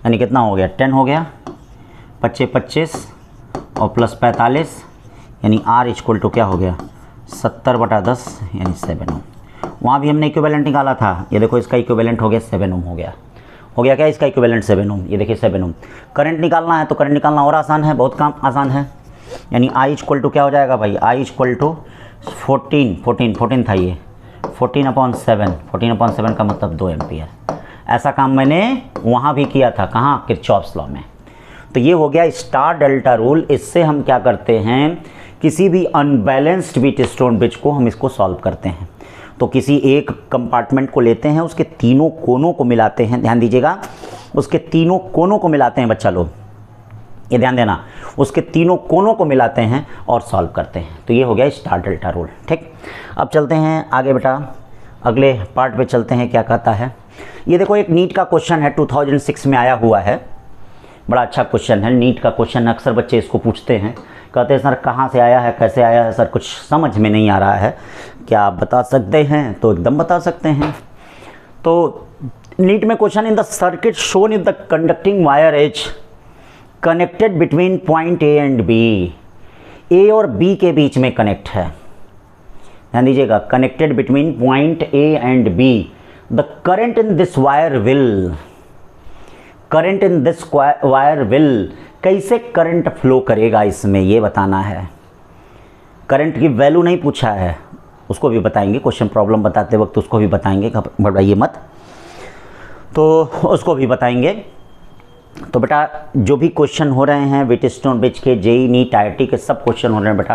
यानी कितना हो गया, 10 हो गया, 25 25 और प्लस 45, यानी R इक्वल टू क्या हो गया, 70/10, यानी 7 ओम। वहाँ भी हमने इक्विवेलेंट निकाला था, ये देखो इसका इक्विवेलेंट हो गया 7 ओम हो गया क्या, इसका इक्विवेलेंट 7 ओम, ये देखिए 7 ओम। करंट निकालना है तो करंट निकालना और आसान है, बहुत काम आसान है, यानी I इक्वल टू क्या हो जाएगा भाई, I इक्वल टू 14 था ये, 14/7, 14/7 का मतलब 2 एम्पियर। ऐसा काम मैंने वहाँ भी किया था, कहाँ, किरचॉफ्स लॉ में। तो ये हो गया स्टार डेल्टा रूल। इससे हम क्या करते हैं, किसी भी अनबैलेंस्ड व्हीटस्टोन ब्रिज को हम इसको सॉल्व करते हैं। तो किसी एक कंपार्टमेंट को लेते हैं, उसके तीनों कोनों को मिलाते हैं, ध्यान दीजिएगा, उसके तीनों कोनों को मिलाते हैं बच्चा लोग, ये ध्यान देना, उसके तीनों कोनों को मिलाते हैं और सॉल्व करते हैं। तो ये हो गया स्टार डेल्टा रूल। ठीक, अब चलते हैं आगे बेटा, अगले पार्ट पे चलते हैं, क्या कहता है। ये देखो एक नीट का क्वेश्चन है, 2006 में आया हुआ है, बड़ा अच्छा क्वेश्चन है, नीट का क्वेश्चन। अक्सर बच्चे इसको पूछते हैं, कहते हैं सर कहाँ से आया है, कैसे आया है सर, कुछ समझ में नहीं आ रहा है, क्या आप बता सकते हैं? तो एकदम बता सकते हैं। तो नीट में question, in the circuit shown in the conducting wire is connected between point A and B, A और बी के बीच में कनेक्ट है, ध्यान दीजिएगा, connected between point A and B, the current in this wire will, current in this wire will, कैसे current flow करेगा इसमें, ये बताना है। करंट की वैल्यू नहीं पूछा है, उसको भी बताएंगे, क्वेश्चन प्रॉब्लम बताते वक्त उसको भी बताएंगे, घबराइए मत, तो उसको भी बताएंगे। तो बेटा जो भी क्वेश्चन हो रहे हैं व्हीटस्टोन ब्रिज के, जेई नीट IIT के सब क्वेश्चन हो रहे हैं बेटा,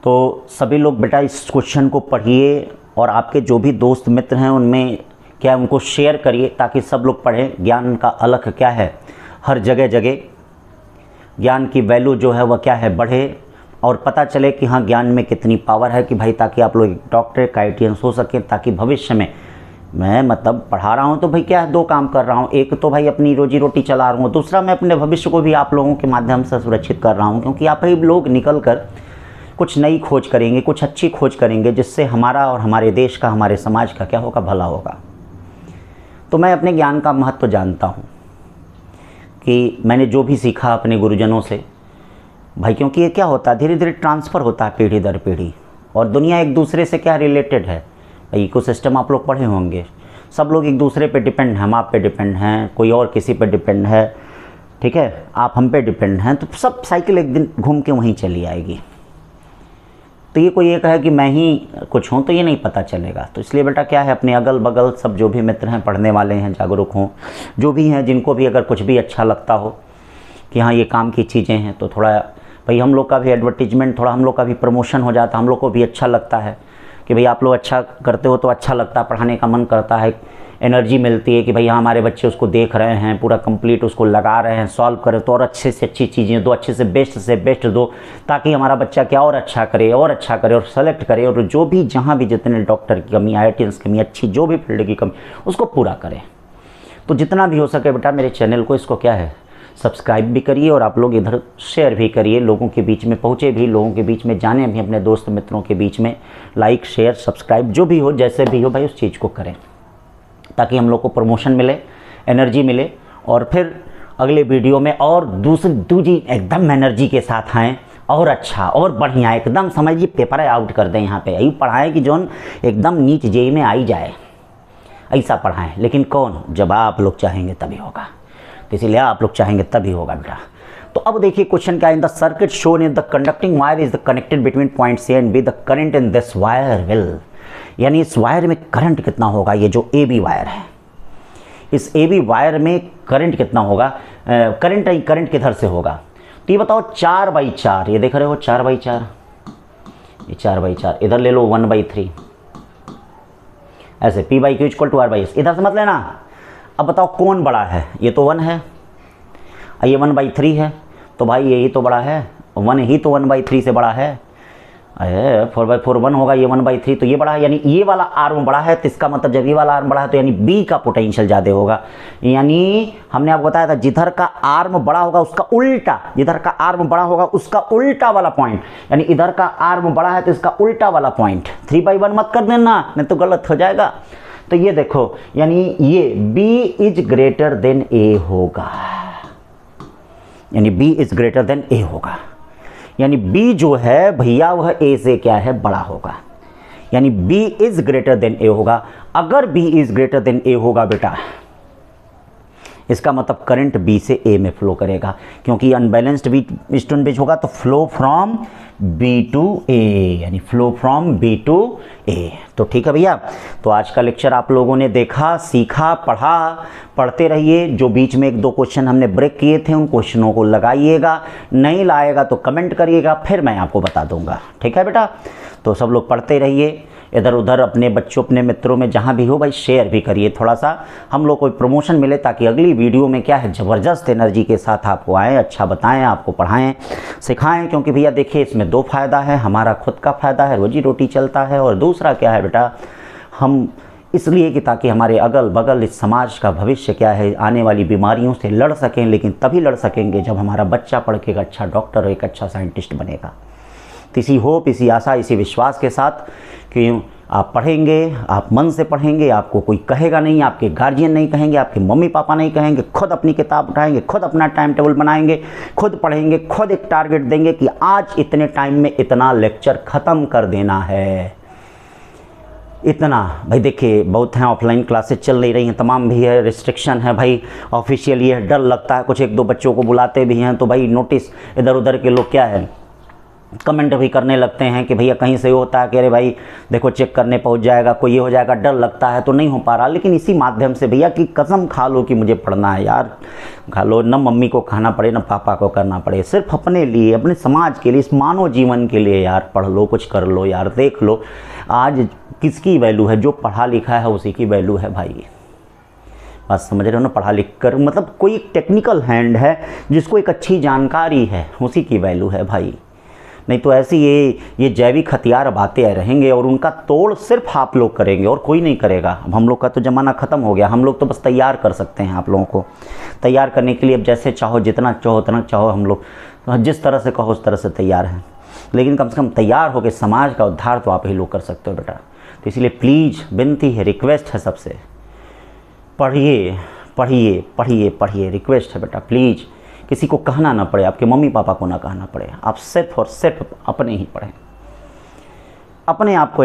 तो सभी लोग बेटा इस क्वेश्चन को पढ़िए और आपके जो भी दोस्त मित्र हैं उनमें क्या उनको शेयर करिए, ताकि सब लोग पढ़ें। ज्ञान का अलख क्या है, हर जगह जगह ज्ञान की वैल्यू जो है वह क्या है, बढ़े, और पता चले कि हाँ ज्ञान में कितनी पावर है, कि भाई ताकि आप लोग डॉक्टर IITians हो सकें, ताकि भविष्य में मैं मतलब पढ़ा रहा हूँ तो भाई क्या है, दो काम कर रहा हूँ, एक तो भाई अपनी रोजी रोटी चला रहा हूँ, दूसरा मैं अपने भविष्य को भी आप लोगों के माध्यम से सुरक्षित कर रहा हूँ, क्योंकि आप ही लोग निकल कर कुछ नई खोज करेंगे, कुछ अच्छी खोज करेंगे, जिससे हमारा और हमारे देश का, हमारे समाज का क्या होगा, भला होगा। तो मैं अपने ज्ञान का महत्व तो जानता हूँ कि मैंने जो भी सीखा अपने गुरुजनों से भाई, क्योंकि ये क्या होता है, धीरे धीरे ट्रांसफ़र होता है पीढ़ी दर पीढ़ी, और दुनिया एक दूसरे से क्या रिलेटेड है भाई। इकोसिस्टम आप लोग पढ़े होंगे, सब लोग एक दूसरे पे डिपेंड हैं। हम आप पे डिपेंड हैं, कोई और किसी पे डिपेंड है, ठीक है, आप हम पे डिपेंड हैं, तो सब साइकिल एक दिन घूम के वहीं चली आएगी। तो ये कोई एक है कि मैं ही कुछ हूँ, तो ये नहीं पता चलेगा। तो इसलिए बेटा क्या है, अपने अगल बगल सब जो भी मित्र हैं, पढ़ने वाले हैं, जागरूक हों, जो भी हैं, जिनको भी अगर कुछ भी अच्छा लगता हो कि हाँ ये काम की चीज़ें हैं, तो थोड़ा भाई हम लोग का भी एडवर्टीजमेंट, थोड़ा हम लोग का भी प्रमोशन हो जाता है, हम लोग को भी अच्छा लगता है कि भाई आप लोग अच्छा करते हो तो अच्छा लगता है, पढ़ाने का मन करता है, एनर्जी मिलती है कि भाई हाँ हमारे बच्चे उसको देख रहे हैं, पूरा कंप्लीट उसको लगा रहे हैं, सॉल्व करें तो और अच्छे से अच्छी चीज़ें दो, अच्छे से बेस्ट दो, ताकि हमारा बच्चा क्या और अच्छा करे और सेलेक्ट करे, और जो भी जहाँ भी जितने डॉक्टर की कमी, IITians की कमी, अच्छी जो भी फील्ड की कमी, उसको पूरा करें। तो जितना भी हो सके बेटा मेरे चैनल को इसको क्या है, सब्सक्राइब भी करिए, और आप लोग इधर शेयर भी करिए, लोगों के बीच में पहुँचे भी, लोगों के बीच में जाने भी, अपने दोस्त मित्रों के बीच में लाइक शेयर सब्सक्राइब जो भी हो, जैसे भी हो भाई उस चीज़ को करें, ताकि हम लोग को प्रमोशन मिले, एनर्जी मिले, और फिर अगले वीडियो में और दूसरी एकदम एनर्जी के साथ आएँ, और अच्छा और बढ़िया एकदम समझिए पेपर आउट कर दें। यहाँ पे यही पढ़ाएं कि जोन एकदम नीच जेई में आई जाए, ऐसा पढ़ाएं। लेकिन कौन, जब आप लोग चाहेंगे तभी होगा, तो इसीलिए आप लोग चाहेंगे तभी होगा बेटा। तो अब देखिए क्वेश्चन क्या है, in the circuit shown in the conducting wire is the connected between point C and B, the current in this wire will, यानी इस वायर में करंट कितना होगा, ये जो ए बी वायर है, इस ए बी वायर में करंट कितना होगा, करंट किधर से होगा, तो ये बताओ 4/4, ये देख रहे हो 4/4, ये 4/4, इधर ले लो 1/3, ऐसे P/Q = R/S, इधर से मत लेना। अब बताओ कौन बड़ा है, ये तो 1 है, ये 1/3 है, तो भाई यही तो बड़ा है, 1 ही तो 1/3 से बड़ा है, 4/4 1 होगा, ये 1/3, तो ये बड़ा है, यानी ये वाला आर्म बड़ा है, तो इसका मतलब जब ये वाला आर्म बड़ा है तो यानी बी का पोटेंशियल ज़्यादा होगा। यानी हमने आपको बताया था जिधर का आर्म बड़ा होगा उसका उल्टा, जिधर का आर्म बड़ा होगा उसका उल्टा वाला पॉइंट, यानी इधर का आर्म बड़ा है तो इसका उल्टा वाला पॉइंट, 3/1 मत कर देना नहीं तो गलत हो जाएगा। तो ये देखो, यानी ये B is greater than A होगा, यानी B is greater than A होगा, यानी B जो है भैया वह A से क्या है, बड़ा होगा, यानी B is greater than A होगा। अगर B is greater than A होगा बेटा, इसका मतलब करंट B से A में फ्लो करेगा, क्योंकि अनबैलेंस्ड स्टोन ब्रिज होगा तो flow from B to A, यानी flow from B to A। तो ठीक है भैया, तो आज का लेक्चर आप लोगों ने देखा, सीखा, पढ़ा, पढ़ते रहिए। जो बीच में 1-2 क्वेश्चन हमने ब्रेक किए थे उन क्वेश्चनों को लगाइएगा, नहीं लाएगा तो कमेंट करिएगा, फिर मैं आपको बता दूंगा। ठीक है बेटा, तो सब लोग पढ़ते रहिए, इधर उधर अपने बच्चों अपने मित्रों में जहाँ भी हो भाई शेयर भी करिए, थोड़ा सा हम लोग को प्रमोशन मिले, ताकि अगली वीडियो में क्या है ज़बरदस्त एनर्जी के साथ आपको आएँ, अच्छा बताएं, आपको पढ़ाएं, सिखाएं। क्योंकि भैया देखिए इसमें 2 फ़ायदा है, हमारा खुद का फ़ायदा है, रोजी रोटी चलता है, और दूसरा क्या है बेटा, हम इसलिए कि ताकि हमारे अगल बगल इस समाज का भविष्य क्या है, आने वाली बीमारियों से लड़ सकें। लेकिन तभी लड़ सकेंगे जब हमारा बच्चा पढ़ के एक अच्छा डॉक्टर और एक अच्छा साइंटिस्ट बनेगा। तो इसी होप, इसी आशा, इसी विश्वास के साथ कि आप पढ़ेंगे, आप मन से पढ़ेंगे, आपको कोई कहेगा नहीं, आपके गार्जियन नहीं कहेंगे, आपके मम्मी पापा नहीं कहेंगे, खुद अपनी किताब उठाएंगे, खुद अपना टाइम टेबल बनाएंगे, खुद पढ़ेंगे, खुद एक टारगेट देंगे कि आज इतने टाइम में इतना लेक्चर ख़त्म कर देना है। इतना भाई देखिए बहुत हैं, ऑफलाइन क्लासेस चल नहीं रही हैं, तमाम भी है, रिस्ट्रिक्शन है भाई, ऑफिशियल ये डर लगता है, कुछ 1-2 बच्चों को बुलाते भी हैं तो भाई नोटिस इधर उधर के लोग क्या है कमेंट भी करने लगते हैं कि भैया कहीं से होता है कि अरे भाई देखो चेक करने पहुंच जाएगा, कोई ये हो जाएगा, डर लगता है तो नहीं हो पा रहा। लेकिन इसी माध्यम से भैया की कसम खा लो कि मुझे पढ़ना है यार, खा लो, न मम्मी को खाना पड़े न पापा को करना पड़े, सिर्फ अपने लिए, अपने समाज के लिए, इस मानव जीवन के लिए यार पढ़ लो, कुछ कर लो यार। देख लो आज किसकी वैल्यू है, जो पढ़ा लिखा है उसी की वैल्यू है भाई। बात समझ रहे हो ना, पढ़ा लिख कर मतलब कोई टेक्निकल हैंड है जिसको एक अच्छी जानकारी है, उसी की वैल्यू है भाई। नहीं तो ऐसी ये जैविक हथियार बातें रहेंगे और उनका तोड़ सिर्फ आप लोग करेंगे और कोई नहीं करेगा। अब हम लोग का तो ज़माना ख़त्म हो गया, हम लोग तो बस तैयार कर सकते हैं आप लोगों को। तैयार करने के लिए अब जैसे चाहो, जितना चाहो उतना चाहो, हम लोग जिस तरह से कहो उस तरह से तैयार हैं। लेकिन कम से कम तैयार होकर समाज का उद्धार तो आप ही लोग कर सकते हो बेटा। तो इसलिए प्लीज़ विनती है, रिक्वेस्ट है सबसे पढ़िए पढ़िए पढ़िए पढ़िए, रिक्वेस्ट है बेटा प्लीज़, किसी को कहना ना पड़े, आपके मम्मी पापा को ना कहना पड़े, आप सिर्फ और सिर्फ अपने ही पढ़ें। अपने आप को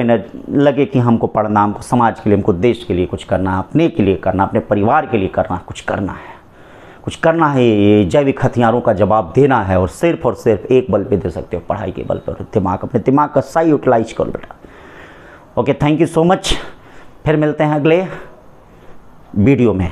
लगे कि हमको पढ़ना, हमको समाज के लिए, हमको देश के लिए कुछ करना, अपने के लिए करना, अपने परिवार के लिए करना, कुछ करना है, कुछ करना है। ये जैविक हथियारों का जवाब देना है और सिर्फ एक बल पे दे सकते हो, पढ़ाई के बल पर। दिमाग, अपने दिमाग का सही यूटिलाइज करो बेटा। Okay, thank you so much. फिर मिलते हैं अगले वीडियो में।